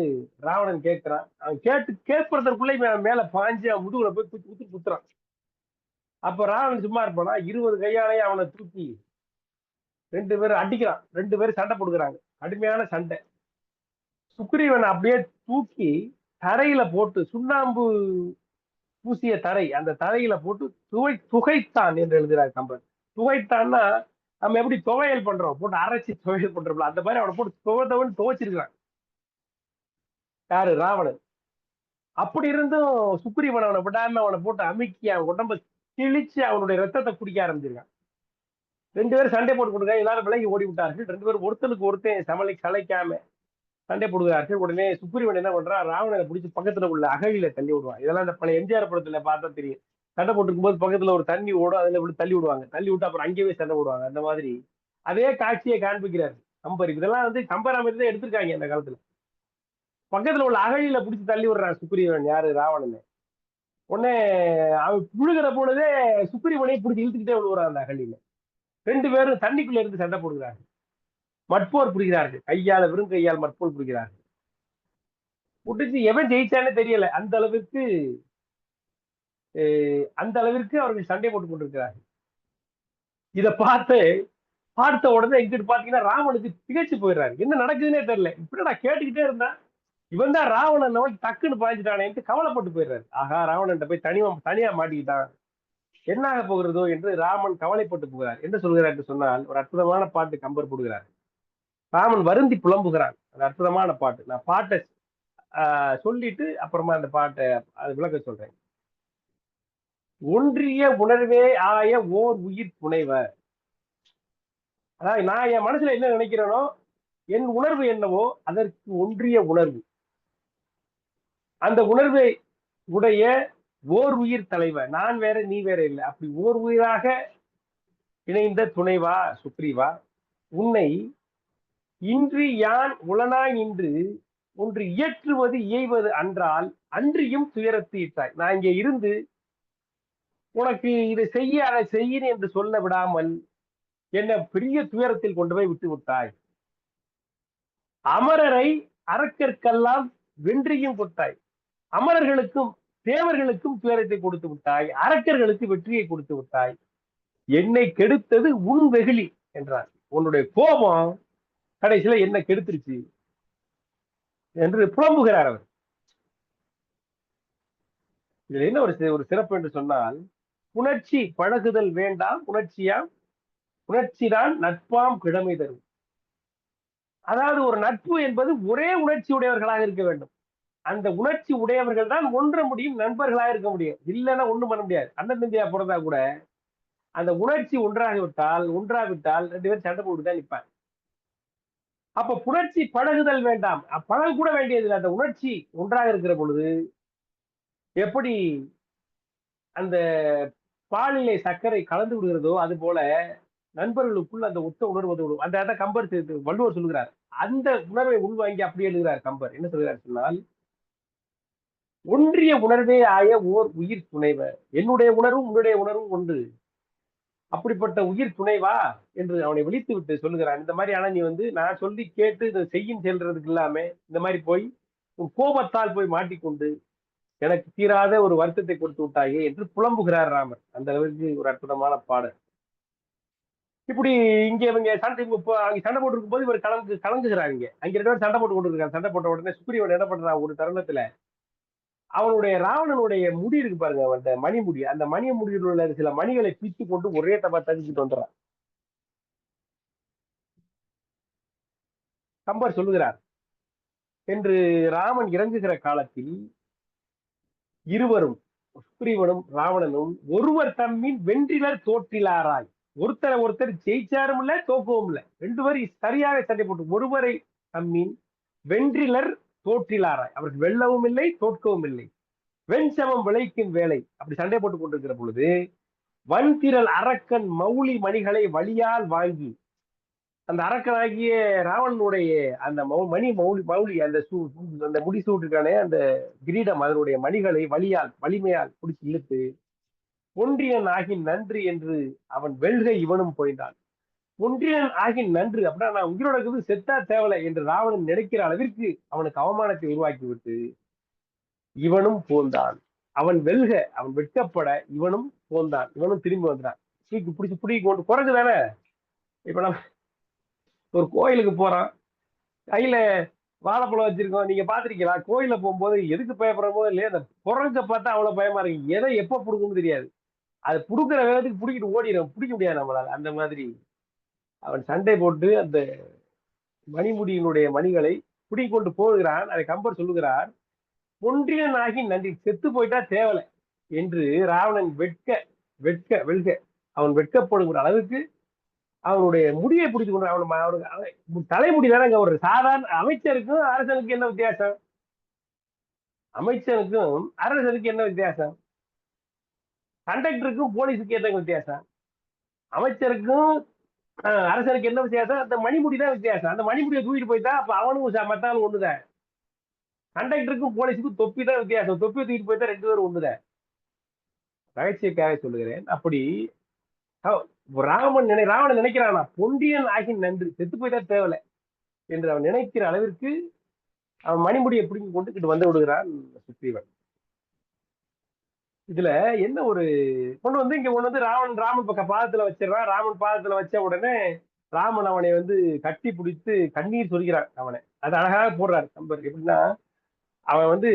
ராவணன் கேட்கிறான். அவன் கேட்பதற்குள்ள இவன் மேல பாஞ்சு அவன் முதுகுல போய் குத்துறான். அப்ப ராவணன் சும்மா இருப்பானா? 20 கையாலே அவனை தூக்கி 2 பேரும் அடிக்கிறான். 2 பேரும் சண்டை போடுகிறாங்க, கடுமையான சண்டை. சுக்ரீவன் அப்படியே தூக்கி தரையில போட்டு, சுண்ணாம்பு பூசிய தரை, அந்த தரையில போட்டு துகைத்தான் என்று எழுதுகிறார் கம்பன். துகைத்தான்னா நம்ம எப்படி துவையல் பண்றோம், போட்டு அரைச்சி துவையல் பண்றோம்ல, அந்த மாதிரி அவனை போட்டு துவைச்சிருக்கிறான். யாரு? ராவணன். அப்படி இருந்தும் சுக்ரீவன் அவனை விடாம அவனை போட்டு அமுக்கி அவன் உடம்ப கிழிச்சு அவனுடைய ரத்தத்தை குடிக்க ஆரம்பிச்சிருக்கான். 2 பேரும் சண்டை போட்டு கொடுக்க எல்லாரும் விலகி ஓடி விட்டார்கள். 2 பேரும் ஒருத்தனுக்கு ஒருத்தன் சளைக்காம சண்டை போடுகிறார்கள். உடனே சுக்ரீவன் என்ன பண்றான், ராவணனை பிடிச்சி பக்கத்துல உள்ள அகழியில தள்ளி விடுவான். இதெல்லாம் இந்த பழைய எம்ஜிஆர் படத்துல பார்த்தா தெரியும். சண்டை போட்டுக்கும் போது பக்கத்துல ஒரு தண்ணி ஓடும், அதுல விட்டு தள்ளி விடுவாங்க. தள்ளி விட்டு அப்புறம் அங்கேயே சண்டை போடுவாங்க. அந்த மாதிரி அதே காட்சியை காண்பிக்கிறார் கம்பர். இதெல்லாம் கம்பராமாயணத்தை தான் எடுத்திருக்காங்க அந்த காலத்துல. பக்கத்துல உள்ள அகழியில பிடிச்சி தள்ளி விடுறான் சுக்ரீவன், யாரு? ராவணனை. உடனே அவன் விழுகிற பொழுதே சுக்ரீவனை பிடிச்சி இழுத்துக்கிட்டே விழுவுறான் அந்த அகழியில. 2 பேரும் தண்ணிக்குள்ள இருந்து சண்டை போடுகிறார்கள், மட்போர் புரிகிறார்கள். வெறும் கையால் மட்போர் புரிகிறார்கள். புடிச்சு எவன் ஜெயிச்சானே தெரியல. அந்த அளவிற்கு அவர்கள் சண்டை போட்டுக் கொண்டிருக்கிறார்கள். இதை பார்த்த உடனே எங்கிட்டு பாத்தீங்கன்னா ராவனுக்கு திகைச்சு போயிடுறாரு. என்ன நடக்குதுன்னே தெரியல. இப்படி நான் கேட்டுக்கிட்டே இருந்தேன், இவன் தான் ராவணன் நோக்கி டக்குன்னு பாய்ஞ்சிட்டானேன்ட்டு கவலைப்பட்டு போயிடுறாரு. ஆகா, ராவணன் போய் தனியா மாட்டிக்கிட்டான், என்னாக போகிறதோ என்று ராமன் கவலைப்பட்டு போகிறார். என்ன சொல்கிறார் என்று சொன்னால், ஒரு அற்புதமான பாட்டு கம்பர் போடுகிறார். ராமன் வருந்தி புலம்புகிறான். அந்த அற்புதமான பாட்டு. நான் பாட்டை சொல்லிட்டு அப்புறமா அந்த பாட்டை விளக்க சொல்றேன். ஒன்றிய உணர்வே ஆய ஓர் உயிர் புனைவர். அதாவது நான் என் மனசுல என்ன நினைக்கிறேனோ, என் உணர்வு என்னவோ அதற்கு ஒன்றிய உணர்வு, அந்த உணர்வை உடைய ஓர் உயிர் தலைவர், நான் வேற நீ வேற இல்லை, அப்படி ஓர் உயிராக இணைந்த துணைவா சுக்ரீவா, உன்னை இன்றி யான் உளனாய் நின்று ஒன்று இயற்றுவது இயைவது அன்றால் அன்றியும் துயரத்து இட்டாய். நான் இங்கே இருந்து உனக்கு இதை செய்ய அதை செய்யினேன் என்று சொல்ல விடாமல் என்ன பெரிய துயரத்தில் கொண்டு போய் விட்டு விட்டாய். அமரரை அரக்கற்கெல்லாம் வென்றியும் கொடுத்தாய். அமரர்களுக்கும் தேவர்களுக்கும் துயரத்தை கொடுத்து விட்டாய், அரக்கர்களுக்கு வெற்றியை கொடுத்து விட்டாய். என்னை கெடுத்தது உன் வெகுளி என்றார். உன்னுடைய கோபம் கடைசியில என்ன கெடுத்துருச்சு என்று புலம்புகிறார் அவர். இதுல என்ன ஒரு சிறப்பு என்று சொன்னால், புணர்ச்சி பழகுதல் வேண்டாம், புணர்ச்சிதான் நட்பாம் கிழமை தரும். அதாவது ஒரு நட்பு என்பது ஒரே உணர்ச்சி உடையவர்களாக இருக்க வேண்டும். அந்த உணர்ச்சி உடையவர்கள் தான் ஒன்ற முடியும், நண்பர்களாக இருக்க முடியும். இல்லைன்னா ஒண்ணும் பண்ண முடியாது. அண்ணன் தம்பியா பிறந்தா கூட அந்த உணர்ச்சி ஒன்றாவிட்டால் 2 பேரும் சண்டை போட்டு தான் நிற்பாங்க. அப்ப புணர்ச்சி பழகுதல் வேண்டாம், பழக கூட வேண்டியதில்லை. அந்த உணர்ச்சி ஒன்றாக இருக்கிற பொழுது எப்படி அந்த பாலிலே சர்க்கரை கலந்து விடுகிறதோ அது போல நண்பர்களுக்குள் அந்த ஒத்த உணர்வது விடும். அந்த கம்பர் வள்ளுவர் சொல்லுகிறார். அந்த உணர்வை உள்வாங்கி அப்படி எழுதுகிறார் கம்பர். என்ன சொல்கிறார் சொன்னால், ஒன்றிய உணர்வே ஆய ஓர் உயிர் துணைவர். என்னுடைய உணர்வும் உன்னுடைய உணர்வும் ஒன்று. அப்படிப்பட்ட உயிர் துணைவா என்று அவனை விழித்து விட்டு சொல்லுகிறான். இந்த மாதிரி ஆனா நீ நான் சொல்லி கேட்டு இதை செய்யும் செல்றதுக்கு இல்லாம இந்த மாதிரி போய் உன் கோபத்தால் போய் மாட்டிக்கொண்டு எனக்கு தீராத ஒரு வருத்தத்தை கொடுத்து விட்டாயே என்று புலம்புகிறார் ராமர். அந்த அளவுக்கு ஒரு அற்புதமான பாடல். இப்படி இங்க இவங்க சண்டை போட்டு போது இவர் கலங்குகிறாங்க. அங்க 2 பேரும் சண்டை போட்டு கொண்டிருக்காங்க. சண்டை போட்ட உடனே சுக்ரீவன் என்ன பண்றான், ஒரு தருணத்துல அவனுடைய ராவணனுடைய முடி இருக்கு பாருங்க, அவன் மணிமுடி, அந்த மணி முடியில் உள்ள சில மணிகளை பிச்சு கொண்டு ஒரே தப்பா தகுச்சிட்டு வந்துடுறான். கம்பர் சொல்லுகிறார், என்று ராமன் இறங்குகிற காலத்தில் இருவரும், சுக்ரீவனும் ராவணனும், ஒருவர் தம்மின் வென்றிலர் தோற்றிலாராய். ஒருத்தர் ஜெயிச்சாரும் இல்ல தோக்கவும் இல்லை. 2 பேரும் சரியாக சண்டை போட்டு ஒருவரை தம்மின் வென்றிலர் தோற்றிலாராய். அவர்கள் வெல்லவும் இல்லை தோற்கவும் இல்லை. வெண்சமம் விளைக்கும் வேலை. அப்படி சண்டை போட்டுக் கொண்டிருக்கிற பொழுது வன்திரல் அரக்கன் மௌலி மணிகளை வழியால் வாங்கி, அந்த அரக்கனாகிய ராவணனுடைய அந்த மௌலி அந்த முடிசூட்டுக்கானே அந்த கிரீடம், அதனுடைய மணிகளை வலிமையால் பிடிச்சி இழுத்து ஒன்றியன் ஆகின் நன்று என்று அவன் வெல்க இவனும் போய்ந்தான். ஒன்றியன் ஆகின் நன்று அப்படின்னா நான் உயிரோட இருக்குது செத்தா தேவலை என்று ராவணன் நினைக்கிற அளவிற்கு அவனுக்கு அவமானத்தை உருவாக்கி விட்டு இவனும் போந்தான். அவன் வெல்க, அவன் வெட்கப்பட இவனும் போந்தான். இவனும் திரும்பி வந்தான். பிடிச்சி கொண்டு குரங்கு தானே. இப்ப நம்ம ஒரு கோயிலுக்கு போறோம், கையில வாழைப்பழம் வச்சிருக்கோம். நீங்க பாத்திருக்கீங்களா? கோயில போகும்போது எதுக்கு பயப்படுறமோ இல்லையா, அந்த குரங்க பார்த்தா அவ்வளவு பயமா இருக்கு. எதை எப்ப புடுக்கும்னு தெரியாது. அது புடுக்கிற வேகத்துக்கு பிடிக்கிட்டு ஓடிடும், பிடிக்க முடியாது நம்மளால. அந்த மாதிரி அவன் சண்டை போட்டு அந்த மணிமுடியினுடைய மணிகளை பிடிக்க கொண்டு போகிறான். அதை கம்பர் சொல்லுகிறார், ஒன்றியனாகி நன்றி, செத்து போயிட்டா தேவலை என்று ராவணன் வெல்க அவன் வெட்கப்படுகிற அளவுக்கு அவனுடைய முடியை பிடிச்சு கொண்டு அவனுக்கு தலைமுடி தானே. ஒரு சாதாரண அமைச்சருக்கும் அரசனுக்கு என்ன வித்தியாசம்? அமைச்சருக்கும் அரசனுக்கு என்ன வித்தியாசம்? கண்டக்டருக்கும் போலீஸுக்கு என்ன வித்தியாசம்? அமைச்சருக்கும் அரசனுக்கு என்ன வித்தியாசம்? அந்த மணிமுடி தான் வித்தியாசம். அந்த மணிமுடியை தூக்கிட்டு போயிட்டா அப்ப அவனும் மத்தாலும் ஒண்ணுதான். கண்டக்டருக்கும் போலீஸுக்கும் தொப்பி தான் வித்தியாசம். தொப்பியை தூக்கிட்டு போயிட்டா 2 பேரும் ஒண்ணுதான். நகைச்சுவைக்காக சொல்லுகிறேன். அப்படி ராவணன் நினைக்கிறானா, பொன்றியன் ஆகி நன்று, செத்து போயிட்டா தேவலை என்று அவன் நினைக்கிற அளவிற்கு அவன் மணிமுடியை பிடிங்கி கொண்டு வந்து விடுகிறான் சுக்ரீவன். இதுல என்ன ஒரு கொண்டு இங்க ராமன் பக்கம் பாதத்துல வச்சிடறான். ராமன் பாதத்துல வச்ச உடனே ராமன் அவனை கட்டி பிடித்து கண்ணீர் சொல்கிறான். அவனை அது அழகாக போடுறாரு கம்பர். எப்படின்னா, அவன்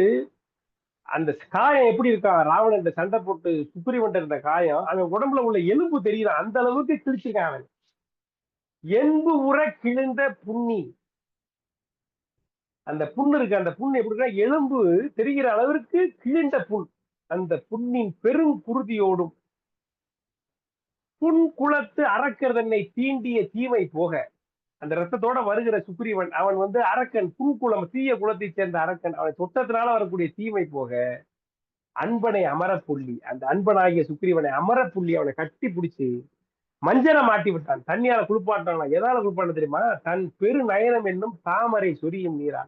அந்த காயம் எப்படி இருக்கான், ராவணன் சண்டை போட்டு சுக்ரீவன் இருந்த காயம், அவன் உடம்புல உள்ள எலும்பு தெரியுறான். அந்த அளவுக்கு கிழிச்சிருக்கான் அவன். என்பு உற கிழிந்த புண்ணி, அந்த புண்ணு இருக்கு, அந்த புண்ணு எப்படின்னா எலும்பு தெரிகிற அளவிற்கு கிழிந்த புண். அந்த புண்ணின் பெரும் குருதியோடும் புண் குளத்து அரக்கர் தன்னை தீண்டிய தீமை போக, அந்த ரத்தத்தோட வருகிற சுக்ரீவன் அவன் அரக்கன், புன்குளம் தீய குலத்தை சேர்ந்த அரக்கன், அவன் தொட்டத்தினால வரக்கூடிய தீமை போக அன்பனை அமரப்புள்ளி, அந்த அன்பனாகிய சுக்ரீவனை அமரப்புள்ளி அவனை கட்டி பிடிச்சு மஞ்சளை மாட்டி விட்டான். தண்ணியால குளிப்பாட்டான். எதால குளிப்பாட்ட தெரியுமா? தன் பெரு நயனம் என்னும் தாமரை சொரியும் நீரா,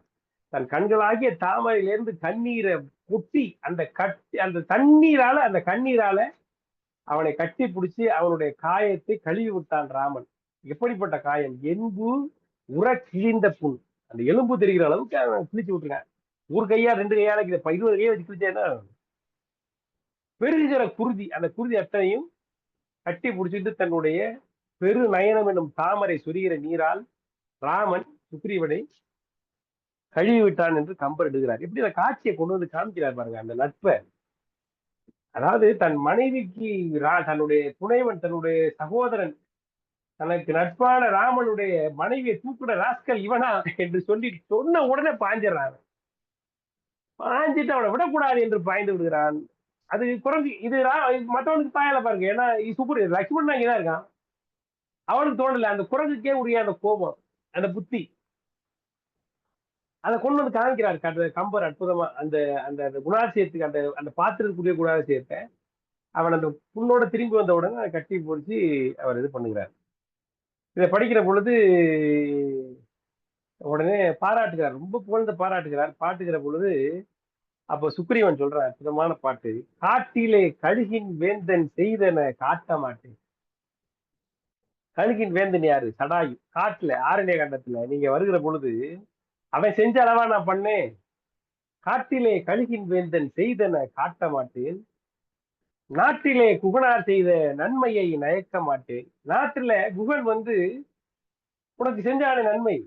தன் கண்களாகிய தாமரையிலிருந்து கண்ணீரை கொட்டி அந்த தண்ணீரால, அந்த கண்ணீரால அவனை கட்டி பிடிச்சி அவனுடைய காயத்தை கழுவி விட்டான் ராமன். எப்படிப்பட்ட காயம்? என்பு உற கிழிந்த புண், அந்த எலும்பு தெரிகிற அளவுக்கு அவன் கிழிச்சு விட்டுருக்கான். ஒரு கையா 2 கையால 20 கையை வச்சு கிழிச்சேன்னா பெருகிற குருதி, அந்த குருதி அத்தனையும் கட்டி பிடிச்சிட்டு தன்னுடைய பெரு நயனம் என்னும் தாமரை சொரிகிற நீரால் ராமன் சுக்ரீவனை கழுவி விட்டான் என்று கம்பர் எடுக்கிறார். எப்படி அந்த காட்சியை கொண்டு காமிக்கிறார் பாருங்க, அந்த நட்பை. அதாவது தன் மனைவிக்கு தன்னுடைய துணைவன், தன்னுடைய சகோதரன் தனக்கு நட்பான ராமனுடைய மனைவியை தூக்குன ராஸ்கல் இவனா என்று சொல்லி சொன்ன உடனே பாஞ்சிடறான். பாஞ்சிட்டு அவனை விடக்கூடாது என்று பாய்ந்து விடுகிறான். அது குறைஞ்சி இது மற்றவனுக்கு பாயல பாருங்க. ஏன்னா சுப்ரி லட்சுமணன் அங்கேதான் இருக்கான். அவனுக்கு தோணல. அந்த குரங்குக்கே உரிய அந்த கோபம், அந்த புத்தி, அதை கொண்டு வந்து காமிக்கிறார் கம்பர் அற்புதமா. அந்த அந்த குணாதிசயத்துக்கு அந்த அந்த பாத்திரத்துக்குரிய குணாதிசயத்தை அவன் அந்த புண்ணோட திரும்பி வந்த உடனே அதை கட்டி போச்சு அவர் இது பண்ணுகிறார். இதை படிக்கிற பொழுது உடனே பாராட்டுகிறார், ரொம்ப புகழ்ந்து பாராட்டுகிறார். பாட்டுகிற பொழுது அப்ப சுக்ரீவன் சொல்றான் அற்புதமான பாட்டு. காட்டிலே கழுகின் வேந்தன் செய்தன காட்ட மாட்டேன். கழுகின் வேந்தன் யாரு? சடாயு. காட்டுல ஆரண்ய கண்டத்துல நீங்க வருகிற பொழுது அவன் செஞ்ச அளவா நான் பண்ணேன். காட்டிலே கழுகின் வேந்தன் செய்தன காட்ட மாட்டேன், நாட்டிலே குகனார் செய்த நன்மையை நயக்க மாட்டேன். நாட்டுல குகன் உனக்கு செஞ்சான நன்மை,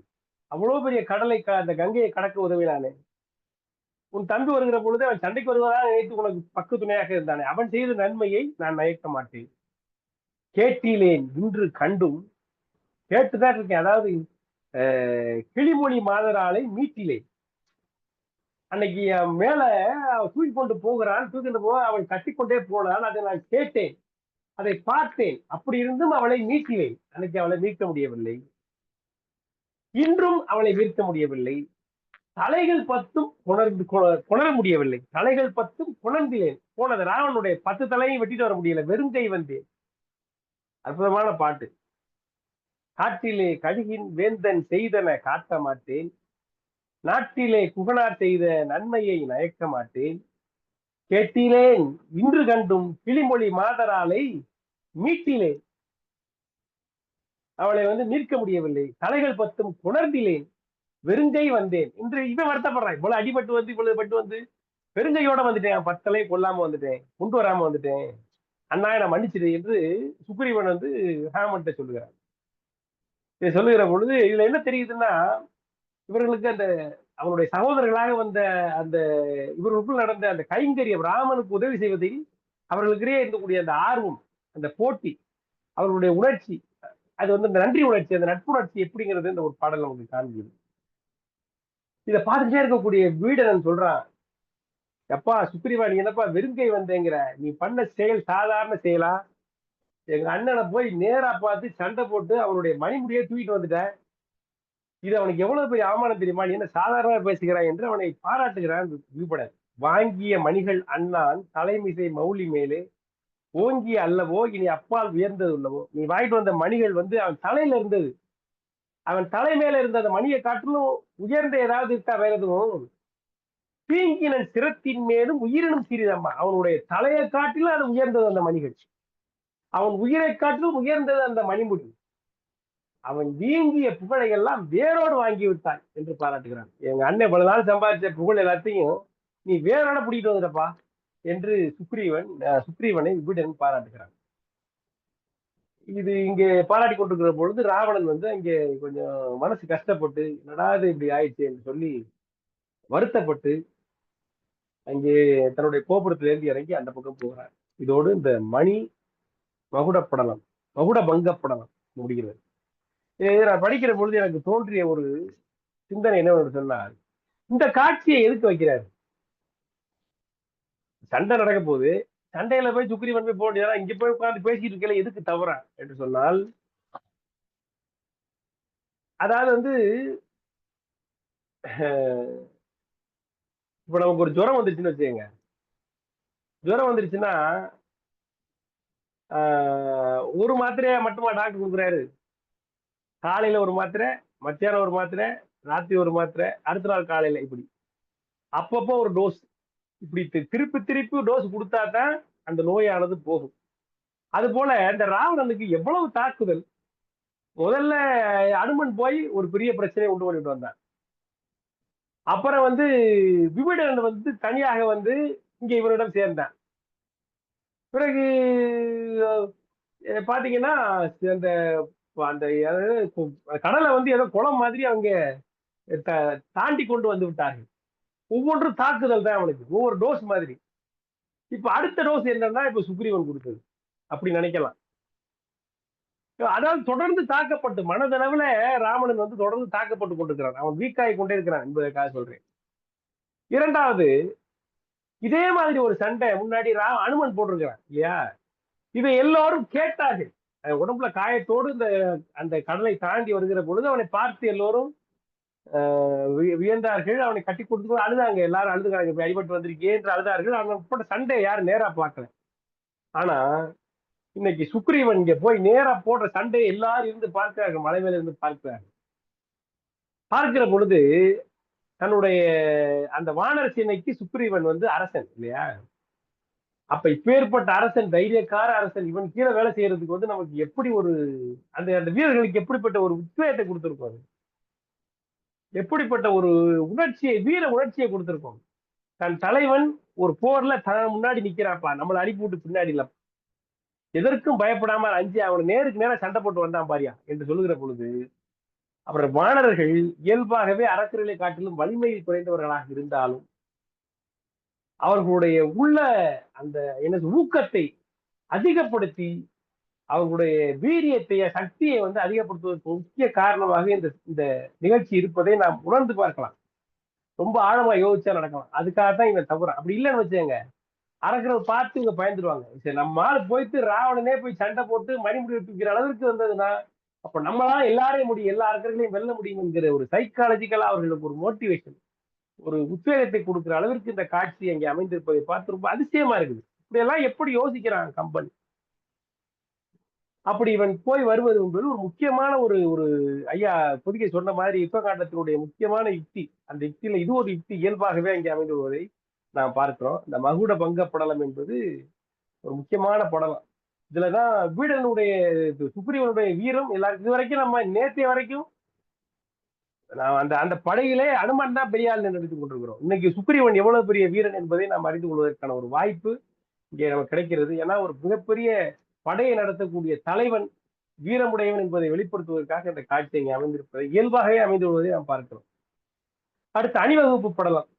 அவ்வளவு பெரிய கடலை அந்த கங்கையை கடக்க உதவினானே. உன் தம்பி வருகிற பொழுது அவன் சண்டைக்கு வருவதாக நினைத்து உனக்கு பக்கு துணையாக இருந்தானே, அவன் செய்த நன்மையை நான் நயக்க மாட்டேன். கேட்டிலேன் இன்று கண்டும், கேட்டுதான் இருக்கேன். அதாவது கிளிமொழி மாதராலை மீட்டிலே, அன்னைக்கு மேல தூக்கி கொண்டு போகிறான், தூக்கிட்டு போக அவன் கட்டிக்கொண்டே போனான். அதை நான் கேட்டேன், அதை பார்த்தேன். அப்படி இருந்தும் அவளை மீட்டினேன். அன்னைக்கு அவளை மீட்க முடியவில்லை, இன்றும் அவளை மீட்க முடியவில்லை. தலைகள் 10 கொணர முடியவில்லை. தலைகள் 10 குணர்ந்தேன். போனது ராவனுடைய 10 தலையும் வெட்டிட்டு வர முடியல, வெறுங்கை வந்தேன். அற்புதமான பாட்டு. காட்டிலே கழுகின் வேந்தன் செய்தன காட்ட மாட்டேன், நாட்டிலே குகனார் செய்த நன்மையை நயக்க மாட்டேன். கேட்டிலேன் இன்று கண்டும் கிளிமொழி மாதராலை மீட்டிலேன், அவளை மீட்க முடியவில்லை. தலைகள் 10 குணர்ந்திலேன், வெறுங்கை வந்தேன். இன்று இவன் வருத்தப்படுறான், இவ்வளவு அடிபட்டு இவ்வளவு பட்டு பெருங்கையோட வந்துட்டேன், 10 தலை கொல்லாம வந்துட்டேன், கொண்டு வராம வந்துட்டேன், அண்ணா நான் மன்னிச்சிடு என்று சுக்ரீவன் ஹேமன்ட்ட சொல்லுகிறார். இதை சொல்லுகிற பொழுது இதுல என்ன தெரியுதுன்னா, இவர்களுக்கு அந்த அவனுடைய சகோதரர்களாக வந்த அந்த இவர்களுக்குள் நடந்த அந்த கைங்கரியம், ராமனுக்கு உதவி செய்வதில் அவர்களுக்கிடையே இருக்கக்கூடிய அந்த ஆர்வம், அந்த போட்டி, அவர்களுடைய உணர்ச்சி, அது அந்த நன்றி உணர்ச்சி, அந்த நட்புணர்ச்சி எப்படிங்கிறது இந்த ஒரு பாடல் நமக்கு காண்பிக்குது. இதை பார்த்துட்டே இருக்கக்கூடிய வீடனன் சொல்றான், எப்பா சுக்ரீவா, நீ என்னப்பா வெறுங்கை வந்தேங்கிற? நீ பண்ண செயல் சாதாரண செயலா? எங்க அண்ணனை போய் நேரா பார்த்து சண்டை போட்டு அவனுடைய மணிமுடியை தூக்கிட்டு வந்துட்டேன். இது அவனுக்கு எவ்வளவு பெரிய அவமானம் தெரியுமா? நீ என்ன சாதாரணமா பேசுகிறாய் என்று அவனை பாராட்டுகிறான் விபடன். வாங்கிய மணிகள் அண்ணான் தலைமிசை மௌலி மேலே ஓங்கிய அல்லவோ இனி அப்பால் உயர்ந்தது உள்ளவோ. நீ வாங்கிட்டு வந்த மணிகள் அவன் தலையில இருந்தது, அவன் தலை மேல இருந்த அந்த மணியை காட்டிலும் உயர்ந்த ஏதாவது இருக்கா வேற எதுவும்? பீங்கினன் சிரத்தின் மேலும் உயிரினும் சிறிதம்மா. அவனுடைய தலையை காட்டிலும் அது உயர்ந்தது அந்த மணிகள், அவன் உயிரை காட்டிலும் உயர்ந்தது அந்த மணிமுடி. அவன் வீங்கிய புகழை எல்லாம் வேரோடு வாங்கி விட்டான் என்று பாராட்டுகிறான். எங்க அண்ணன் பல நாள் சம்பாதிச்ச புகழ் எல்லாத்தையும் நீ வேரோட பிடிக்கிட்டு வந்துடப்பா என்று சுக்ரீவனை விபீடன் பாராட்டுகிறான். இது இங்கே பாராட்டி கொண்டிருக்கிற பொழுது ராவணன் அங்கே கொஞ்சம் மனசு கஷ்டப்பட்டு, நடாது இப்படி ஆயிடுச்சு என்று சொல்லி வருத்தப்பட்டு அங்கே தன்னுடைய கோபுரத்திலிருந்து இறங்கி அந்த பக்கம் போகிறார். இதோடு இந்த மணி மகுடப்படலம், மகுட பங்கப்படலம் முடிகிறது. நான் படிக்கிற பொழுது எனக்கு தோன்றிய ஒரு சிந்தனை என்ன சொன்னார், இந்த காட்சியை எதுக்கு வைக்கிறார்? சண்டை நடக்க போது, சண்டையில போய் சுக்ரீவன் போய் போக, இங்க போய் உட்கார்ந்து பேசிட்டு இருக்கல, எதுக்கு தவறா என்று சொன்னால், அதாவது இப்ப நமக்கு ஒரு ஜுரம் வந்துருச்சுன்னு வச்சுக்கோங்க. ஜுரம் வந்துருச்சுன்னா ஒரு மாத்திரையா மட்டுமா டாக்டர் கொடுக்குறாரு? காலையில ஒரு மாத்திரை, மத்தியானம் ஒரு மாத்திரை, ராத்திரி ஒரு மாத்திரை, அடுத்த நாள் காலையில, இப்படி அப்பப்போ ஒரு டோஸ், இப்படி திருப்பி திருப்பி டோஸ் கொடுத்தா தான் அந்த நோயானது போகும். அது போல இந்த ராவணனுக்கு எவ்வளவு தாக்குதல். முதல்ல அனுமன் போய் ஒரு பெரிய பிரச்சனையை உண்டு பண்ணிட்டு வந்தான். அப்புறம் விபீடன் தனியாக இங்க இவரிடம் சேர்ந்தான். பிறகு பாத்தீங்கன்னா அந்த அந்த கடலை ஏதோ குளம் மாதிரி அவங்க தாண்டி கொண்டு வந்து விட்டார்கள். ஒவ்வொன்றும் தாக்குதல் தான் அவனுக்கு, ஒவ்வொரு டோஸ் மாதிரி. இப்ப அடுத்த டோஸ் என்னன்னா இப்ப சுக்ரீவன் கொடுத்தது, அப்படி நினைக்கலாம். அதாவது தொடர்ந்து தாக்கப்பட்டு மனதளவுல ராவணன் வந்து தொடர்ந்து தாக்கப்பட்டு கொண்டிருக்கிறான். அவன் வீக்காகி கொண்டே இருக்கிறான் என்பதற்காக சொல்றேன். இரண்டாவது, இதே மாதிரி ஒரு சண்டை முன்னாடி அனுமன் போட்டிருக்கிறான் இல்லையா? இதை எல்லாரும் கேட்டார்கள். உடம்புல காயத்தோடு இந்த அந்த கடலை தாண்டி வருகிற பொழுது அவனை பார்த்து எல்லோரும் வியந்தார்கள். அவனை கட்டி கொடுத்து அழுதாங்க. எல்லாரும் அழுதுகிறாங்க, இப்படி அடிபட்டு வந்திருக்கே என்று அழுதார்கள். அவன் போட்ட சண்டை யாரும் நேரா பார்க்கல. ஆனா இன்னைக்கு சுக்ரீவன் இங்க போய் நேரா போடுற சண்டையை எல்லாரும் இருந்து பார்க்கிறார்கள், மலை மேல இருந்து பார்க்கிறார்கள். பார்க்கிற பொழுது தன்னுடைய அந்த வானர சேனைக்கு சுக்ரீவன் வந்து அரசன் இல்லையா? அப்ப இப்பேற்பட்ட அரசன், தைரியக்கார அரசன், இவன் கீழே வேலை செய்யறதுக்கு வந்து நமக்கு எப்படி ஒரு அந்த அந்த வீரர்களுக்கு எப்படிப்பட்ட ஒரு உத்வேகத்தை கொடுத்திருக்கும், எப்படிப்பட்ட ஒரு உணர்ச்சியை, வீர உணர்ச்சியை கொடுத்திருக்கும். தன் தலைவன் ஒரு போர்ல தன் முன்னாடி நிக்கிறாப்பா, நம்மளை அனுப்பி விட்டு பின்னாடி இல்ல, எதற்கும் பயப்படாம அஞ்சு அவனை நேருக்கு நேரம் சண்டை போட்டு வந்தான் பாரியா என்று சொல்லுகிற பொழுது, அப்புறம் வானரர்கள் இயல்பாகவே அரக்கர்களை காட்டிலும் வலிமையில் குறைந்தவர்களாக இருந்தாலும் அவர்களுடைய உள்ள அந்த என்ன ஊக்கத்தை அதிகப்படுத்தி அவர்களுடைய வீரியத்தை, சக்தியை வந்து அதிகப்படுத்துவதற்கு முக்கிய காரணமாக இந்த இந்த நிகழ்ச்சி இருப்பதை நாம் உணர்ந்து பார்க்கலாம். ரொம்ப ஆழமா யோசிச்சா நடக்கலாம். அதுக்காகத்தான் இவன் தவறு. அப்படி இல்லைன்னு வச்சுங்க, அரக்கரை பார்த்து இவங்க பயந்துருவாங்க. சரி, நம்ம ஆள் போயிட்டு ராவணனே போய் சண்டை போட்டு மணிமுடி தூக்கிற அளவுக்கு வந்ததுன்னா அப்ப நம்மளால எல்லாரையும் முடியும், எல்லா அரக்கர்களையும் வெல்ல முடியும் என்கிற ஒரு சைக்காலஜிக்கலா அவர்களுக்கு ஒரு மோட்டிவேஷன், ஒரு உத்வேகத்தை கொடுக்கிற அளவிற்கு இந்த காட்சி அங்கே அமைந்திருப்பதை பார்த்து ரொம்ப அதிசயமா இருக்குது. இப்படி எல்லாம் எப்படி யோசிக்கிறான் கம்பன்? அப்படி இவன் போய் வருவது என்பது ஒரு முக்கியமான ஒரு ஒரு ஐயா பொதுகை சொன்ன மாதிரி யுத்த காண்டத்தினுடைய முக்கியமான யுக்தி. அந்த யுக்தியில இது ஒரு யுக்தி இயல்பாகவே அங்கே அமைந்து வருவதை நாம் பார்க்கிறோம். இந்த மகுட பங்க படலம் என்பது ஒரு முக்கியமான படலம். இதுலதான் வீடனுடைய சுக்ரீவனுடைய வீரம் எல்லாருக்கும் இது வரைக்கும் நம்ம நேற்றைய வரைக்கும் அந்த அந்த படையிலே அனுமன் தான் பெரிய ஆள் நினைத்துக் கொண்டிருக்கிறோம். இன்னைக்கு சுக்ரீவன் எவ்வளவு பெரிய வீரன் என்பதை நாம் அறிந்து கொள்வதற்கான ஒரு வாய்ப்பு இங்கே நமக்கு கிடைக்கிறது. ஏன்னா ஒரு மிகப்பெரிய படையை நடத்தக்கூடிய தலைவன், வீரமுடையவன் என்பதை வெளிப்படுத்துவதற்காக இந்த காட்சி இங்கே அமைந்திருப்பதை இயல்பாகவே அமைந்து கொள்வதை நாம் பார்க்கிறோம். அடுத்து அணிவகுப்பு படலம்.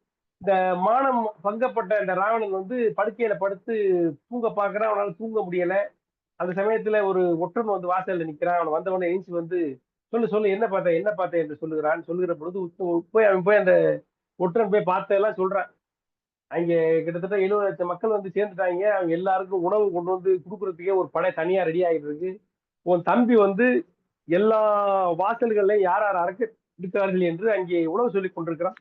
இந்த மானம் பங்கப்பட்ட இந்த ராவணன் வந்து படுக்கையில படுத்து தூங்க பார்க்கிறான், அவனால தூங்க முடியல. அந்த சமயத்துல ஒரு ஒற்றன் வந்து வாசல்ல நிக்கிறான். அவன் வந்தவனே எழுச்சி வந்து சொல்லு சொல்லு என்ன பார்த்த என்ன பார்த்த என்று சொல்லுகிறான். சொல்லுகிற பொழுது போய் அவன் போய் அந்த ஒற்றன் போய் பார்த்ததெல்லாம் சொல்றான். அங்க கிட்டத்தட்ட 70 லட்சம் மக்கள் வந்து சேர்ந்துட்டாங்க. அவங்க எல்லாருக்கும் உணவு கொண்டு வந்து கொடுக்கறதுக்கே ஒரு படை தனியா ரெடி ஆகிட்டு இருக்கு. உன் தம்பி வந்து எல்லா வாசல்கள்லையும் யார் யார் அரக்க இருக்கிறார்கள் என்று அங்கே உணவு சொல்லிக் கொண்டிருக்கிறான்.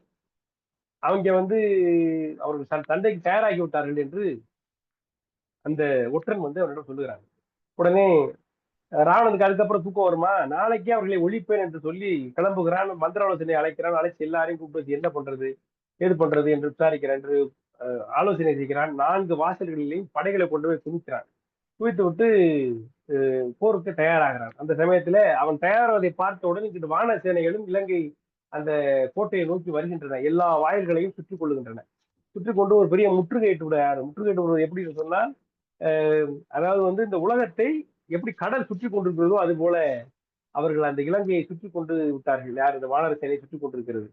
அவங்க வந்து அவர்கள் தந்தைக்கு தயாராகி விட்டார்கள் என்று அந்த ஒற்றன் வந்து அவரிடம் சொல்லுகிறாங்க. உடனே ராவணனுக்கு அதுக்கப்புறம் தூக்கம் வருமா, நாளைக்கே அவர்களை ஒழிப்பேன் என்று சொல்லி கிளம்புகிறான். மந்திராலோசனை அழைக்கிறான். அழைச்சி எல்லாரையும் கூப்பிட்டு வச்சு என்ன பண்றது ஏது பண்றது என்று விசாரிக்கிறான் என்று ஆலோசனை செய்கிறான். 4 வாசல்களிலையும் படைகளை கொண்டு போய் குவிக்கிறான். குவித்து விட்டு போருக்கு தயாராகிறான். அந்த சமயத்துல அவன் தயாராவதை பார்த்தவுடன் இங்கிட்டு வான சேனைகளும் இலங்கை அந்த கோட்டையை நோக்கி வருகின்றன. எல்லா வாயில்களையும் சுற்றி கொள்ளுகின்றன. சுற்றி கொண்டு ஒரு பெரிய முற்றுகையிட்டு விட முற்றுகையிட்டு எப்படி சொன்னால், அதாவது வந்து இந்த உலகத்தை எப்படி கடல் சுற்றி கொண்டிருக்கிறதோ அது போல அவர்கள் அந்த இலங்கையை சுற்றி கொண்டு விட்டார்கள். யார்? இந்த வானர சேனை சுற்றி கொண்டிருக்கிறது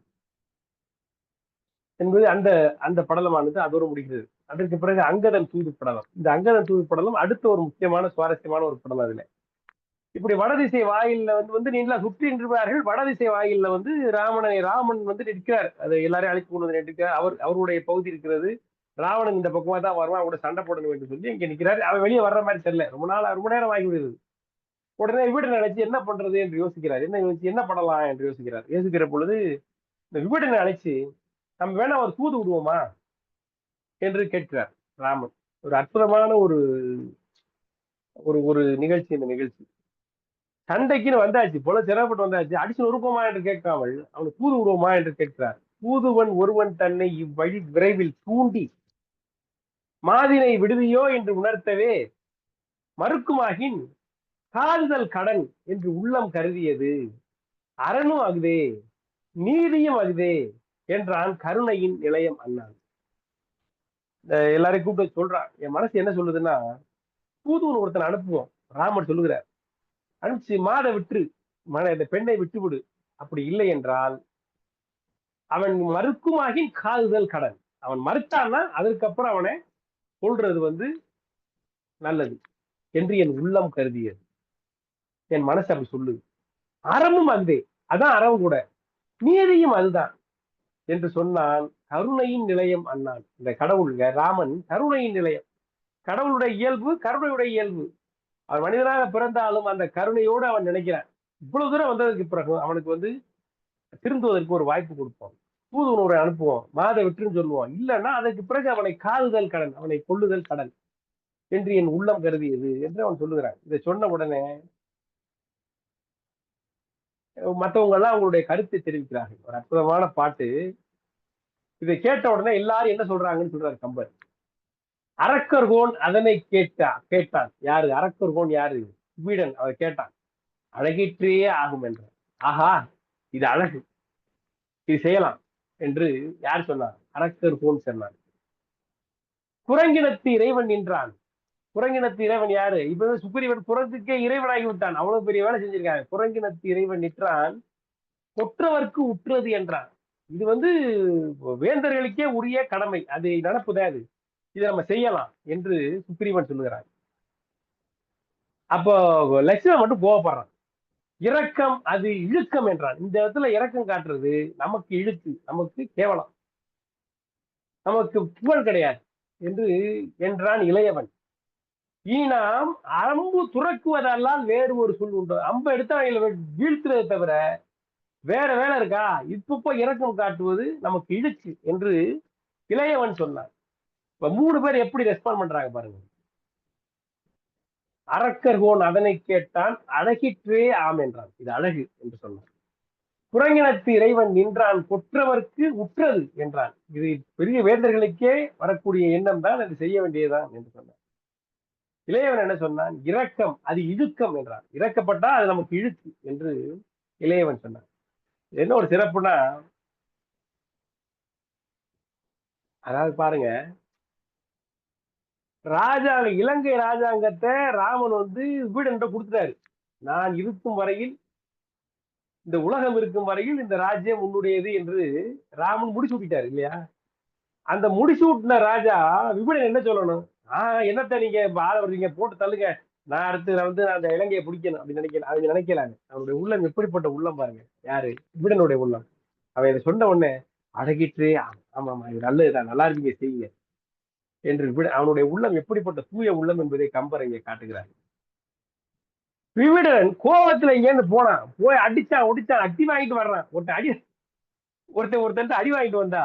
என்பது அந்த அந்த படலமானது அதோடு முடிகிறது. அதற்கு பிறகு அங்கதன் தூது படலம். இந்த அங்கதன் தூது படலம் அடுத்த ஒரு முக்கியமான சுவாரஸ்யமான ஒரு படலம். அதுல இப்படி வடதிசை வாயில்ல வந்து நீங்களா சுற்றி நின்றார்கள். வடதிசை வாயில்ல வந்து ராமன் வந்து நிற்கிறார். அதை எல்லாரையும் அழைத்து கொண்டு வந்து நிற்கிறார். அவருடைய பகுதி இருக்கிறது. ராவணன் இந்த பக்கமா தான் வருவான், அவரோட சண்டை போடணும் என்று சொல்லி இங்க நிற்கிறார். அவன் வெளியே வர்ற மாதிரி தெரியல. ரொம்ப நேரம் ஆகி விடுது. உடனே விபீடனை அழைச்சி என்ன பண்றது என்று யோசிக்கிறார். என்ன பண்ணலாம் என்று யோசிக்கிற பொழுது இந்த விபீடனை அழைச்சி நம்ம வேணா ஒரு தூது விடுவோமா என்று கேட்கிறார் ராமன். ஒரு அற்புதமான ஒரு ஒரு ஒரு நிகழ்ச்சி. இந்த நிகழ்ச்சி சண்டைக்குன்னு வந்தாச்சு, போல சிரமப்பட்டு வந்தாச்சு, அடிச்சு நொறுப்போமா என்று கேட்காமல் அவனுக்கு தூது விடுவோமா என்று கேட்கிறார். தூதுவன் ஒருவன் தன்னை இவ்வழி விரைவில் தூண்டி மாதினை விடுதியோ என்று உணர்த்தவே மறுக்குமாகின் காதல் கடன் என்று உள்ளம் கருதியது அரணும் அகுதே நீதியும் அகுதே என்றான் கருணையின் இளையம் அண்ணான். எல்லாரையும் கூப்பிட்டு சொல்றான். என் மனசு என்ன சொல்லுதுன்னா, தூதுவன் ஒருத்தனை அனுப்புவோம். ராமர் சொல்லுகிறார், அனுப்பிச்சு மாதை விட்டு இந்த பெண்ணை விட்டு விடு. அப்படி இல்லை என்றால் அவன் மறுக்குமாகின் காதல் கடன். அவன் மறுத்தான்னா அதற்கப்புறம் அவனை சொல்றது வந்து நல்லது என்று என் உள்ளம் கருதியது. என் மனசு அப்படி சொல்லுது. அறமும் அதுவே, அதான் அறம் கூட, நீதியும் அதுதான் என்று சொன்னான். கருணையின் நிலையம் அண்ணான். இந்த கடவுள்ங்க ராமன் கருணையின் நிலையம். கடவுளுடைய இயல்பு கருணையுடைய இயல்பு. அவன் மனிதனாக பிறந்தாலும் அந்த கருணையோடு அவன் நினைக்கிறான். இவ்வளவு தூரம் வந்ததுக்கு பிறகு அவனுக்கு திருந்துவதற்கு ஒரு வாய்ப்பு கொடுப்போம், தூது உணர்வை அனுப்புவோம், மாத வெற்றுன்னு சொல்லுவோம். இல்லைன்னா அதற்கு பிறகு அவனை காதுதல் கடன், அவனை கொள்ளுதல் கடன் என்று என் உள்ளம் கருதியது என்று அவன் சொல்லுகிறான். இதை சொன்ன உடனே மற்றவங்க எல்லாம் அவங்களுடைய கருத்தை தெரிவிக்கிறார்கள். ஒரு அற்புதமான பாட்டு. இதை கேட்ட உடனே எல்லாரும் என்ன சொல்றாங்கன்னு சொல்றாரு கம்பர். அரக்கர்கோன் அதனை கேட்டான். யாரு அரக்கர்கோன்? யாரு? வீடன். அவர் கேட்டான். அழகிற்றே ஆகும் என்ற. ஆஹா, இது அழகு, இது செய்யலாம் என்று யார் சொன்னார்? அரக்கர்கோன் சொன்னார். குரங்கினத்து இறைவன் நின்றான். குரங்கினத்து இறைவன் யாரு? இப்ப சுக்கிரீவன் குரங்குக்கே இறைவனாகி விட்டான். அவ்வளவு பெரிய வேலை செஞ்சிருக்காங்க. குரங்கினத்து இறைவன் நின்றான், கொற்றவர்க்கு உற்றது என்றான். இது வேந்தர்களுக்கே உரிய கடமை, அது நடப்புதான், இதை நம்ம செய்யலாம் என்று சுக்கிரீவன் சொல்லுகிறான். அப்போ லட்சுமணன் மட்டும் கோவப்படுறான். இரக்கம் அது இழுக்கம் என்றான். இந்த இடத்துல இரக்கம் காட்டுறது நமக்கு இழுக்கு, நமக்கு கேவலம், நமக்கு புகழ் கிடையாது என்று என்றான் இளையவன். ஈனாம் அம்பு துறக்குவதெல்லாம் வேறு ஒரு சொல் உண்டு. அம்பு எடுத்தவங்களை வீழ்த்துறதை தவிர வேற வேலை இருக்கா? இப்ப இரக்கம் காட்டுவது நமக்கு இழுக்கு என்று இளையவன் சொன்னான். இப்ப 3 பேர் எப்படி ரெஸ்பாண்ட் பண்றாங்க பாருங்க. அரக்கர்கோன் அதனை கேட்டான், அழகிற்றே ஆம் என்றான். இது அழகு என்று சொன்னான். குரங்கினத்து இறைவன் நின்றான், கொற்றவர்க்கு உற்றது என்றான். இது பெரிய வேந்தர்களுக்கே வரக்கூடிய எண்ணம் தான், அது செய்ய வேண்டியதுதான் என்று சொன்னான். இளையவன் என்ன சொன்னான்? இரக்கம் அது இழுக்கம் என்றான். இறக்கப்பட்டா அது நமக்கு இழுக்கு என்று இளையவன் சொன்னான். என்ன ஒரு சிறப்புனா, அதாவது பாருங்க, இலங்கை ராஜாங்கத்தை ராமன் வீடன் கொடுத்துட்டாரு. நான் இருக்கும் வரையில், இந்த உலகம் இருக்கும் வரையில் இந்த ராஜ்யம் உன்னுடையது என்று ராமன் முடிசூட்டிட்டாரு இல்லையா? அந்த முடிசூட்டின ராஜா விபீடன் என்ன சொல்லணும்? என்னத்த நீங்க ஆளவர்றீங்க, போட்டு தள்ளுங்க, நான் அடுத்து அந்த இலங்கையை பிடிக்கணும் அப்படின்னு அவங்க நினைக்கலாங்க. அவனுடைய உள்ளம் எப்படிப்பட்ட உள்ளம் பாருங்க. யாரு? விபீடனுடைய உள்ளம். அவன் இதை சொன்ன உடனே அழகிற்றே, ஆமா ஆமா இது நல்லதுதான், நல்லா இருக்கீங்க, செய்யுங்க என்று அவனுடைய உள்ளம் எப்படிப்பட்ட தூய உள்ளம் என்பதை கம்பர் இங்கே காட்டுகிறார். விபீடன் கோபத்துல இங்கேருந்து போனான், போய் அடிச்சான், ஒடிச்சான், அடி வாங்கிட்டு வர்றான். ஒருத்தன் அடி வாங்கிட்டு வந்தா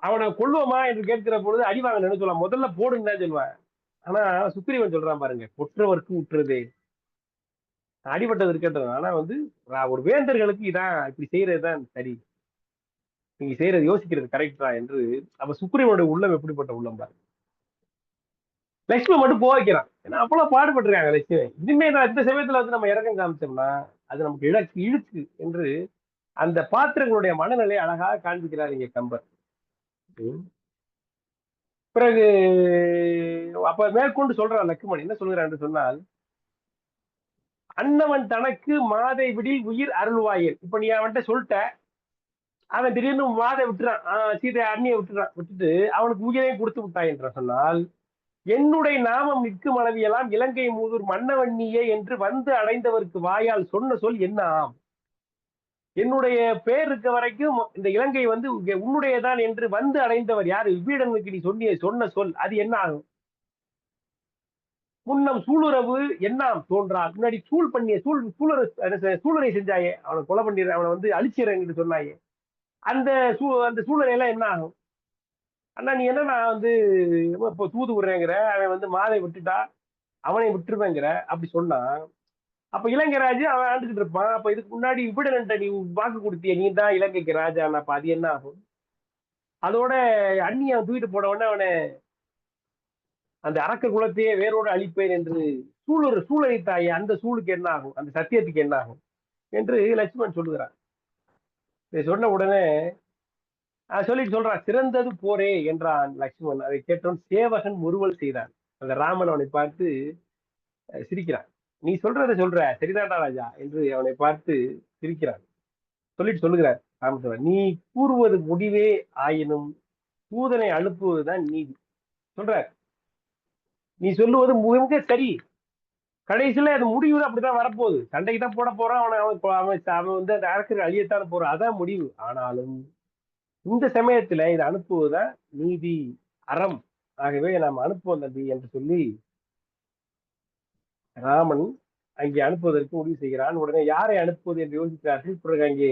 அவனை கொல்லுவோமா என்று கேட்கிற பொழுது அடி வாங்க சொல்லலாம், முதல்ல போடுன்னு தான் சொல்லுவான். ஆனா சுக்கிரீவன் சொல்றான் பாருங்க, கொற்றவர்க்கு உற்றதே. அடிபட்டது இருக்கட்டும், ஆனா ஒரு வேந்தர்களுக்கு இதான், இப்படி செய்யறதுதான் சரி, நீங்க செய்யறது யோசிக்கிறது கரெக்டா என்று நம்ம சுக்கிரீவனுடைய உள்ளம் எப்படிப்பட்ட உள்ளம் பாரு. லட்சுமி மட்டும் போக வைக்கிறான். ஏன்னா அவ்வளவு பாடுபட்டிருக்காங்க லட்சுமி. இனிமே இந்த சமயத்துல நம்ம இறக்கம் காமிச்சோம்னா அது நமக்கு இழுக்கு என்று அந்த பாத்திரங்களுடைய மனநிலை அழகாக காண்பிக்கிறார் இங்க கம்பர். பிறகு அப்ப மேற்கொண்டு சொல்றான் லக்குமன். என்ன சொல்கிறான் என்று சொன்னால், அன்னவன் தனக்கு மாதை விடில் உயிர் அருள்வாயில். இப்ப நீ அவன்கிட்ட சொல்லிட்ட, அவன் திடீர்னு மாதை விட்டுறான், சீதை அண்ணியை விட்டுட்டு அவனுக்கு உயிரையும் கொடுத்து விட்டாய் என்று சொன்னால், என்னுடைய நாமம் நிற்கும் அளவியெல்லாம் இலங்கை மூதூர் மன்னவன்னியே என்று அடைந்தவருக்கு வாயால் சொன்ன சொல் என்ன ஆம்? என்னுடைய பேர் இருக்க வரைக்கும் இந்த இலங்கை உன்னுடையதான் என்று அடைந்தவர் யாரு? விபீடனுக்கு நீ சொன்ன சொல் அது என்ன ஆகும்? முன்னம் சூளுறவு என்னாம் தோன்றால், முன்னாடி சூளுரை செஞ்சாயே, அவனை கொலை பண்ணிடுற, அவனை அழிச்சிடன்னு சொன்னாயே, அந்த சூளுரை எல்லாம் என்ன ஆகும்? அண்ணா நீ என்ன, நான் இப்போ தூது விடுறேங்கிற, அவன் மாதை விட்டுட்டா அவனை விட்டுருவேங்கிற, அப்படி சொன்னா அப்ப இலங்கை ராஜா அவன் ஆண்டுகிட்டு இருப்பான். அப்ப இதுக்கு முன்னாடி விபீடன்ட்ட நீ வாக்கு கொடுத்திய, நீ தான் இலங்கைக்கு ராஜா, அப்ப அது என்ன ஆகும்? அதோட அண்ணியை தூக்கிட்டு போன உடனே அவனை அந்த அரக்க குலத்தையே வேரோடு அழிப்பேன் என்று சூழலித்தாயே, அந்த சூளுக்கு என்ன ஆகும்? அந்த சத்தியத்துக்கு என்ன ஆகும் என்று லட்சுமணன் சொல்லுகிறான். இதை சொன்ன உடனே சொல்லிட்டு சொல்றான், சிறந்தது போரே என்றான் லட்சுமணன். அதை கேட்டவன் சேவகன் முறுவல் செய்தான். அந்த ராமன் அவனை பார்த்து சிரிக்கிறான். நீ சொல்றதை சொல்ற சரிதாண்டா ராஜா என்று அவனை பார்த்து சிரிக்கிறான். சொல்லிட்டு சொல்லுகிறார் ராமச்சந்திரன், நீ கூறுவது முடிவே ஆயினும் தூதனை அனுப்புவதுதான் நீதி. சொல்ற, நீ சொல்லுவது மிக சரி, கடைசியில அது முடிவு அப்படிதான் வரப்போகுது. சண்டைக்கு தான் போட போறான். அவன் வந்து அந்த அரக்கர்கள் அழியத்தான் போறான். அதான் முடிவு. ஆனாலும் இந்த சமயத்துல இதை அனுப்புவதுதான் நீதி, அறம். ஆகவே நாம் அனுப்புவோம் தம்பி என்று சொல்லி ராமன் அங்கே அனுப்புவதற்கு முடிவு செய்கிறான். உடனே யாரை அனுப்புவது என்று யோசிக்கிறார்கள். பிறகு அங்கே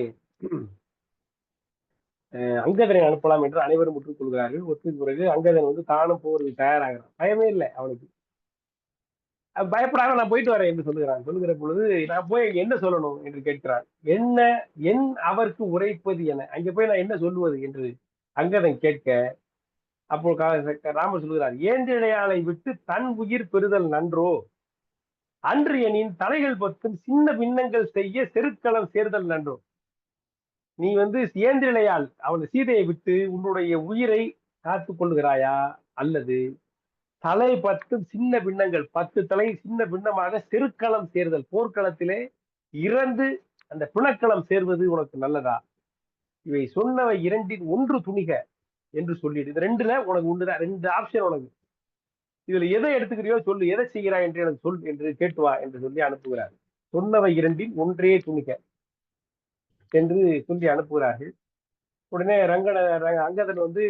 அங்கதனை அனுப்பலாம் என்று அனைவரும் ஒற்றுக்கொள்கிறார்கள். ஒற்றுக்கு பிறகு அங்கதன் வந்து தானும் போறதுக்கு தயாராகிறான். பயமே இல்லை அவனுக்கு. பயப்படாம நான் போயிட்டு வரேன் என்று சொல்லுகிறான். சொல்லுகிற பொழுது நான் போய் அங்க என்ன சொல்லணும் என்று கேட்கிறான். என்ன என் அவருக்கு உரைப்பது என, அங்க போய் நான் என்ன சொல்லுவது என்று அங்கதன் கேட்க, அப்போ ராமர் சொல்லுகிறார், ஏந்திழையாளை விட்டு தன் உயிர் பெறுதல் நன்றோ, அன்று எனின் தலைகள் பத்தும் சின்ன பின்னங்கள் செய்ய செருக்களம் சேர்தல் நன்றோ. நீ வந்து ஏந்திழையால் அவன் சீதையை விட்டு உன்னுடைய உயிரை காத்துக் கொள்கிறாயா, அல்லது தலை 10 சின்ன பின்னங்கள், 10 தலை சின்ன பின்னமாக செருக்களம் சேர்தல், போர்க்களத்திலே இறந்து அந்த பிணக்களம் சேர்வது உனக்கு நல்லதா? இவை சொன்னவை இரண்டின் ஒன்று துணிக என்று சொல்லிடு. இது ரெண்டுல உனக்கு உண்டுதான், 2 ஆப்ஷன் உனக்கு. இதுல எதை எடுத்துக்கிறியோ சொல்லு, எதை செய்கிறாய் என்று எனக்கு சொல் என்று கேட்டு வா என்று சொல்லி அனுப்புகிறார். சொன்னவை இரண்டின் ஒன்றே துணிக என்று சொல்லி அனுப்புகிறார்கள். உடனே அங்கதன் வந்து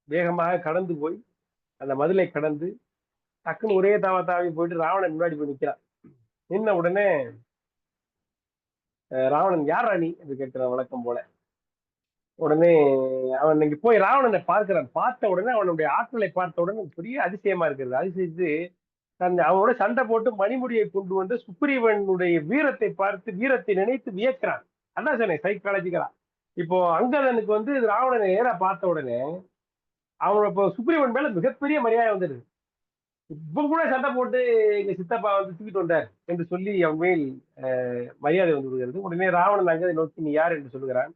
வேகமாக கடந்து போய் அந்த மதிலை கடந்து டக்குன்னு ஒரே தாவி போயிட்டு ராவணன் முன்னாடி போய் நிற்கிறான். நின்ன உடனே ராவணன் யார் ராணி என்று கேட்கிறான் வழக்கம் போல. உடனே அவன் இங்க போய் ராவணனை பார்க்கிறான். பார்த்த உடனே அவனுடைய ஆற்றலை பார்த்த உடனே பெரிய அதிசயமா இருக்கிறது. அதிசயித்து அவனோட சண்டை போட்டு மணிமுடியை கொண்டு வந்து சுக்ரீவனுடைய வீரத்தை பார்த்து வீரத்தை நினைத்து வியக்கிறான். அதான் சொன்னேன் சைக்காலஜிக்கலா. இப்போ அங்கதனுக்கு வந்து ராவணனை நேரா பார்த்த உடனே அவன் இப்போ சுக்ரீவன் மேல மிகப்பெரிய மரியாதை வந்துடுது. இப்ப கூட சண்டை போட்டு எங்க சித்தப்பா வந்து தூக்கிட்டு வந்தார் என்று சொல்லி அவன் மேல் மரியாதை வந்து விடுகிறது. உடனே ராவணன் அங்கதை நோக்கி நீ யார் என்று சொல்லுகிறான்.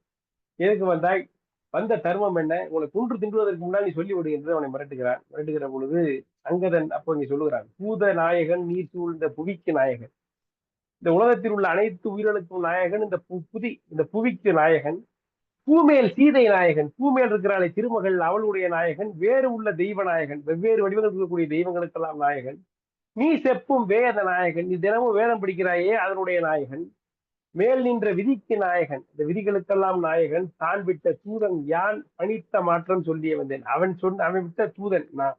எதுக்கு வந்தாய், வந்த தர்மம் என்ன, உங்களை குன்று தின்றுவதற்கு முன்னால் நீ சொல்லி விடு என்று அவனை மிரட்டுகிறான். மிரட்டுகிற பொழுது அங்கதன் அப்போ இங்க சொல்லுகிறான், பூத நாயகன் நீர் சூழ்ந்த புவிக்கு நாயகன், இந்த உலகத்தில் உள்ள அனைத்து உயிர்களுக்கும் நாயகன் இந்த புவிக்கு நாயகன், பூமேல் சீதை நாயகன், பூமேல் இருக்கிறாளே திருமகள் அவளுடைய நாயகன், வேறு உள்ள தெய்வ நாயகன், வெவ்வேறு வடிவங்கள் இருக்கக்கூடிய தெய்வங்களுக்கெல்லாம் நாயகன், நீ செப்பும் வேத நாயகன், நீ தினமும் வேதம் படிக்கிறாயே அதனுடைய நாயகன், மேல் நின்ற விதிக்கு நாயகன், இந்த விதிகளுக்கெல்லாம் நாயகன், தான் விட்ட தூதன் யான் பணித்த மாற்றம் சொல்லிய வந்தேன். அவன் விட்ட தூதன் நான்,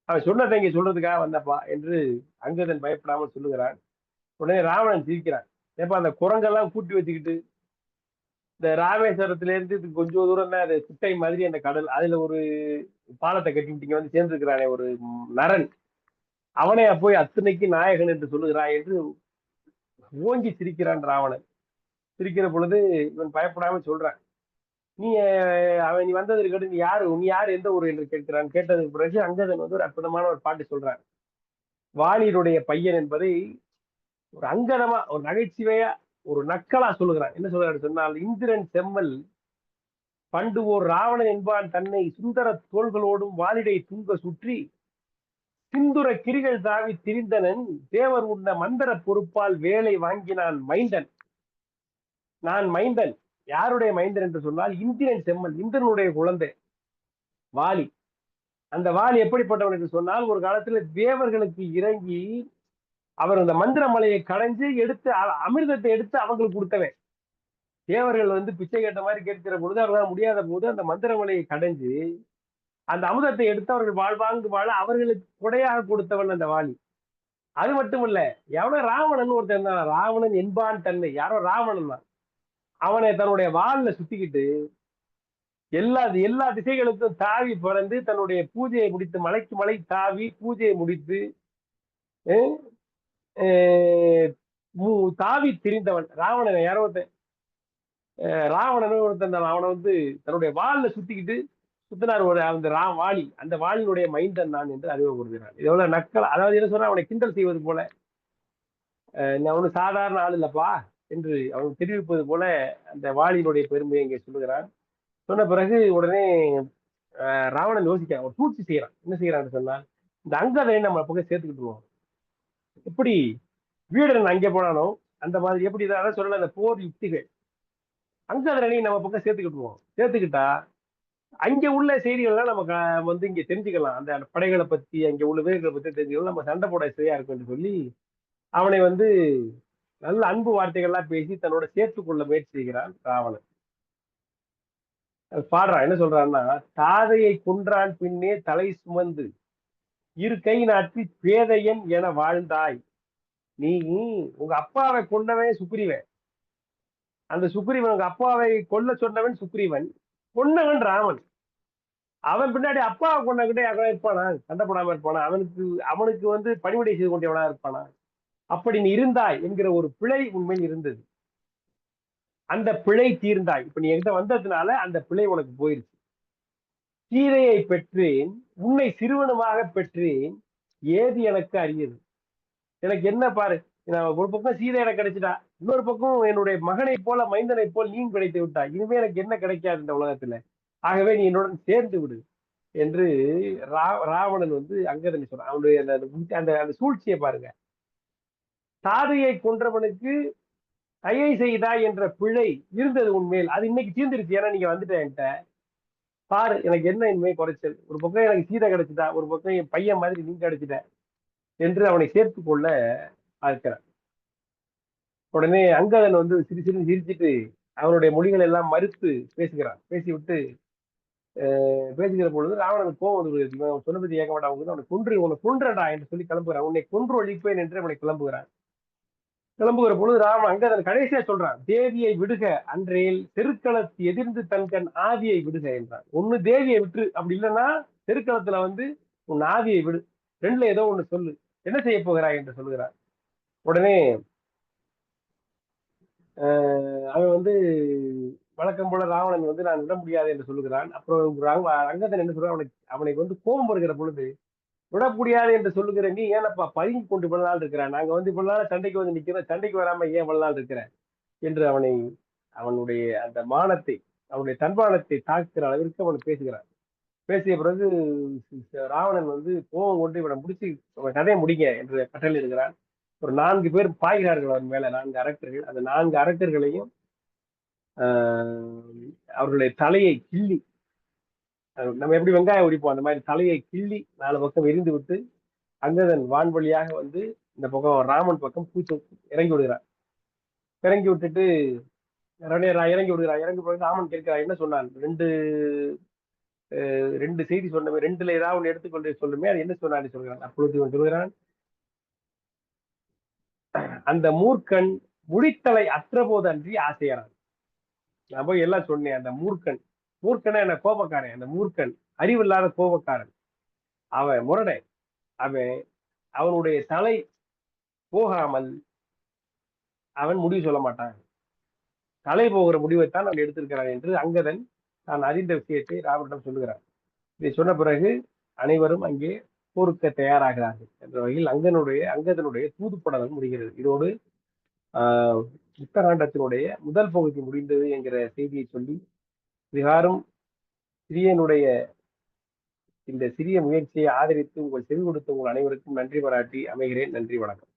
அவன் சொன்னதை இங்க சொல்றதுக்காக வந்தப்பா என்று அங்கதன் பயப்படாமல் சொல்லுகிறான். உடனே ராவணன் சிரிக்கிறான். ஏப்பா அந்த குரங்கெல்லாம் கூட்டி வச்சுக்கிட்டு இந்த ராமேஸ்வரத்துல இருந்து கொஞ்சம் தூரம் தான் அது குட்டை மாதிரி அந்த கடல், அதுல ஒரு பாலத்தை கட்டிவிட்டீங்க வந்து சேர்ந்திருக்கிறானே ஒரு நரன், அவனை போய் அத்தனைக்கு நாயகன் என்று சொல்லுகிறான் என்று ஓங்கி சிரிக்கிறான் ராவணன். சிரிக்கிற பொழுது இவன் பயப்படாம சொல்றான், நீ வந்ததற்கு கேட்டு நீ யாரு எந்த ஊர் என்று கேட்கிறான். கேட்டதுக்கு பிறகு அங்கதன் வந்து ஒரு அற்புதமான ஒரு பாட்டு சொல்றான். வாலியினுடைய பையன் என்பதை ஒரு அங்கதமா ஒரு நகைச்சுவையா ஒரு நக்கலா சொல்லுகிறான். என்ன சொல்றாரு சொன்னால், இந்திரன் செம்மல் பண்டு ஓர் ராவணன் என்பான் தன்னை சுந்தர தோள்களோடும் வாலிடை தூங்க சுற்றி சிந்துர கிரிகள் தாவி திரிந்தனன் தேவர் உண்ண மந்திர பொறுப்பால் வேலை வாங்கினான் மைந்தன். நான் மைந்தன். யாருடைய மைந்தன் என்று சொன்னால் இந்திரன் செம்மல், இந்திரனுடைய குழந்தை வாலி. அந்த வாலி எப்படிப்பட்டவன் என்று சொன்னால், ஒரு காலத்துல தேவர்களுக்கு இறங்கி அவர் அந்த மந்திர மலையை கடைஞ்சு எடுத்து அமிர்தத்தை எடுத்து அவங்களுக்கு கொடுத்தவன். தேவர்கள் வந்து பிச்சை கேட்ட மாதிரி கேட்கிற பொழுது அவர்களால் முடியாத போது அந்த மந்திர மலையை கடைஞ்சு அந்த அமுதத்தை எடுத்து அவர்கள் வாழ்வாங்கு வாழ அவர்களுக்கு கொடையாக கொடுத்தவன் அந்த வாலி. அது மட்டும் இல்ல, எவனோ ராவணன் ஒருத்தன் தான், ராவணன் என்பான் தன்னை, யாரோ ராவணன் தான், அவனை தன்னுடைய வால்ல சுத்திக்கிட்டு எல்லா திசைகளுக்கும் தாவி பறந்து தன்னுடைய பூஜையை முடித்து மலைக்கு மலை தாவி பூஜையை முடித்து தாவி திரிந்தவன் ராவணன். யாரோ ராவணன் ஒருத்தன், அவனை வந்து தன்னுடைய வால்ல சுத்திக்கிட்டு சுத்தினார் ஒரு அந்த வாலி, அந்த வாலினுடைய மைந்தன் நான் என்று அறிவுறுகிறான். இது எவ்வளவு நக்கல், அதாவது என்ன சொன்னா அவனை கிண்டல் செய்வது போல, அவனு சாதாரண ஆள் இல்லப்பா என்று அவன் தெரிவிப்பது போல அந்த வாலியினுடைய பெருமையை இங்கே சொல்லுகிறான். சொன்ன பிறகு உடனே ராவணன் யோசிக்கிறான், ஒரு சூழ்ச்சி செய்யறான். என்ன செய்யறான்னு சொன்னால், இந்த அங்கதை நம்ம பக்கம் சேர்த்துக்கிட்டுருவோம். எப்படி வீரன் அங்கே போனானோ அந்த மாதிரி, எப்படி அதான் சொல்லல அந்த போர் யுக்திகள், அங்கதனை நம்ம பக்கம் சேர்த்துக்கிட்டுருவோம். சேர்த்துக்கிட்டா அங்க உள்ள செய்திகள்லாம் நமக்கு வந்து இங்க தெரிஞ்சுக்கலாம். அந்த படைகளை பத்தி அங்க உள்ள வீரர்களை பத்தி தெரிஞ்சுக்கலாம். நம்ம சண்டை போட சரியா இருக்கும் என்று சொல்லி அவனை வந்து நல்ல அன்பு வார்த்தைகள்லாம் பேசி தன்னோட சேர்த்துக் கொள்ள முயற்சி செய்கிறான் ராவணன். பாடுறான், என்ன சொல்றான்னா, தாதையை கொன்றான் பின்னே தலை சுமந்து இரு கை நாட்டி பேதையன் என வாழ்ந்தாய். நீ உங்க அப்பாவை கொண்டவன் சுக்ரீவன். அந்த சுக்ரீவன் உங்க அப்பாவை கொல்ல சொன்னவன் சுக்ரீவன், கொன்னவன் ராமன். அவன் பின்னாடி அப்பாவை கொண்டகிட்டே எவனா இருப்பானா? சண்டை போடாம இருப்பானா? அவனுக்கு வந்து பணிவிடை செய்து கொண்டு எவனா இருப்பானா? அப்படி நீ இருந்தாய் என்கிற ஒரு பிழை உண்மையில் இருந்தது. அந்த பிழை தீர்ந்தாய். இப்ப நீ என்கிட்ட வந்ததுனால அந்த பிழை உனக்கு போயிருச்சு. சீதையை பெற்றேன், உன்னை சிறுவனுமாக பெற்றேன், ஏது எனக்கு அரியது. எனக்கு என்ன பாரு, நான் ஒரு பக்கம் சீதை எனக்கு கிடைச்சிட்டா, இன்னொரு பக்கம் என்னுடைய மகனை போல மைந்தனை போல் நீ கிடைத்து விட்டா. இனிமே எனக்கு என்ன கிடைக்காது இந்த உலகத்துல. ஆகவே நீ என்னுடன் சேர்ந்து விடு என்று ராவணன் வந்து அங்கதனை சொல்றான். அவனுடைய அந்த அந்த சூழ்ச்சியை பாருங்க. தாதையை கொன்றவனுக்கு தயை செய்தாய் என்ற பிழை இருந்தது உண்மையில். அது இன்னைக்கு தீர்ந்துருச்சு. ஏன்னா நீங்க வந்துட்ட பாரு, எனக்கு என்ன இனிமே குறைச்சல். ஒரு பக்கம் எனக்கு சீதை கிடைச்சிட்டா, ஒரு பக்கம் என் பையன் மாதிரி நீ கிடைச்சிட்ட என்று அவனை சேர்த்து கொள்ள பார்க்கிறான். உடனே அங்கதன் வந்து சிறு சிறு சிரிச்சுட்டு அவனுடைய மொழிகள் எல்லாம் மறுத்து பேசுகிறான். பேசிவிட்டு பேசுகிற பொழுது ராவணனுக்கு கோவம் வந்து சொன்னபதி ஏக மாட்டான், உன்னை கொன்றடா என்று சொல்லி கிளம்புகிறான். உன்னை கொன்று ஒழிப்பேன் என்று அவனை கிளம்புகிறான். கிளம்புகிற பொழுது ராமன் அங்கதன் கடைசியா சொல்றான், தேவியை விடுக அன்றேல் தெருக்களத்து எதிர்ந்து தன்கண் ஆதியை விடுக என்றான். ஒண்ணு தேவியை விட்டு, அப்படி இல்லைன்னா தெருக்களத்துல வந்து உன் ஆதியை விடு, ரெண்டுல ஏதோ ஒண்ணு சொல்லு, என்ன செய்ய போகிறாய் என்று சொல்லுகிறான். உடனே அவன் வந்து வழக்கம் போல ராவணன் வந்து நான் விட முடியாது என்று சொல்லுகிறான். அப்புறம் அங்கதன் என்ன சொல்றான், அவனுக்கு வந்து கோபம் வருகிற பொழுது, விட முடியாது என்று சொல்லுகிற நீ ஏனப்பா பதுங்கி கொண்டு இவ்வளவு நாள் இருக்கிறான், நாங்க வந்து இவ்வளவு நாள் சண்டைக்கு வந்து நிக்கிறோம், சண்டைக்கு வராம ஏன் இவ்வளவு நாள் இருக்கிற என்று அவனுடைய அந்த மானத்தை, அவனுடைய தன்மானத்தை தாக்குகிற அளவிற்கு அவன் பேசுகிறான். பேசிய பிறகு ராவணன் வந்து கோபம் கொண்டு இவனை முடிச்சு கதையை முடிங்க என்று கட்டளையிடுகிறான். ஒரு 4 பேர் பாய்கிறார்கள் அவன் மேல, 4 அரக்கர்கள். அந்த 4 அரக்கர்களையும் அவர்களுடைய தலையை கிள்ளி, நம்ம எப்படி வெங்காயம் உரிப்போம் அந்த மாதிரி தலையை கிள்ளி 4 பக்கம் எரிந்து விட்டு அங்கதன் வான்வழியாக வந்து இந்த பக்கம் ராமன் பக்கம் பூச்சி இறங்கி விடுகிறான். இறங்கி விட்டுட்டு இறங்கி விடுகிறான். இறங்கி போய் ராமன் கேட்கிறான், என்ன சொன்னான்? ரெண்டு செய்தி சொன்னமே, ரெண்டுல ஏதாவது ஒன்று எடுத்துக்கொண்டு சொல்லுமே, அது என்ன சொன்னான்னு சொல்கிறான். அப்பொழுது இவன் சொல்கிறான், அந்த மூர்க்கன் முடித்தலை அற்ற போது அன்றி ஆசையறான். நான் போய் எல்லாம் சொன்னேன். அந்த மூர்க்கனை என்ன கோபக்காரன், அந்த மூர்க்கன் அறிவில்லாத கோபக்காரன், அவன் முரடை, அவனுடைய தலை போகாமல் அவன் முடிவு சொல்ல மாட்டான், தலை போகிற முடிவைத்தான் அவன் எடுத்திருக்கிறான் என்று அங்கதன் தான் அறிந்த விஷயத்தை ராவனிடம் சொல்லுகிறான். இதை சொன்ன பிறகு அனைவரும் அங்கே போருக்க தயாராகிறார்கள் என்ற வகையில் அங்கதனுடைய தூதுப்படலம் முடிகிறது. இதோடு யுத்தகாண்டத்தினுடைய முதல் பகுதி முடிந்தது என்கிற செய்தியை சொல்லி, விகாரும் சிறியனுடைய இந்த சிறிய முயற்சியை ஆதரித்து உங்கள் செவி கொடுத்த உங்கள் அனைவருக்கும் நன்றி பாராட்டி அமைகிறேன். நன்றி, வணக்கம்.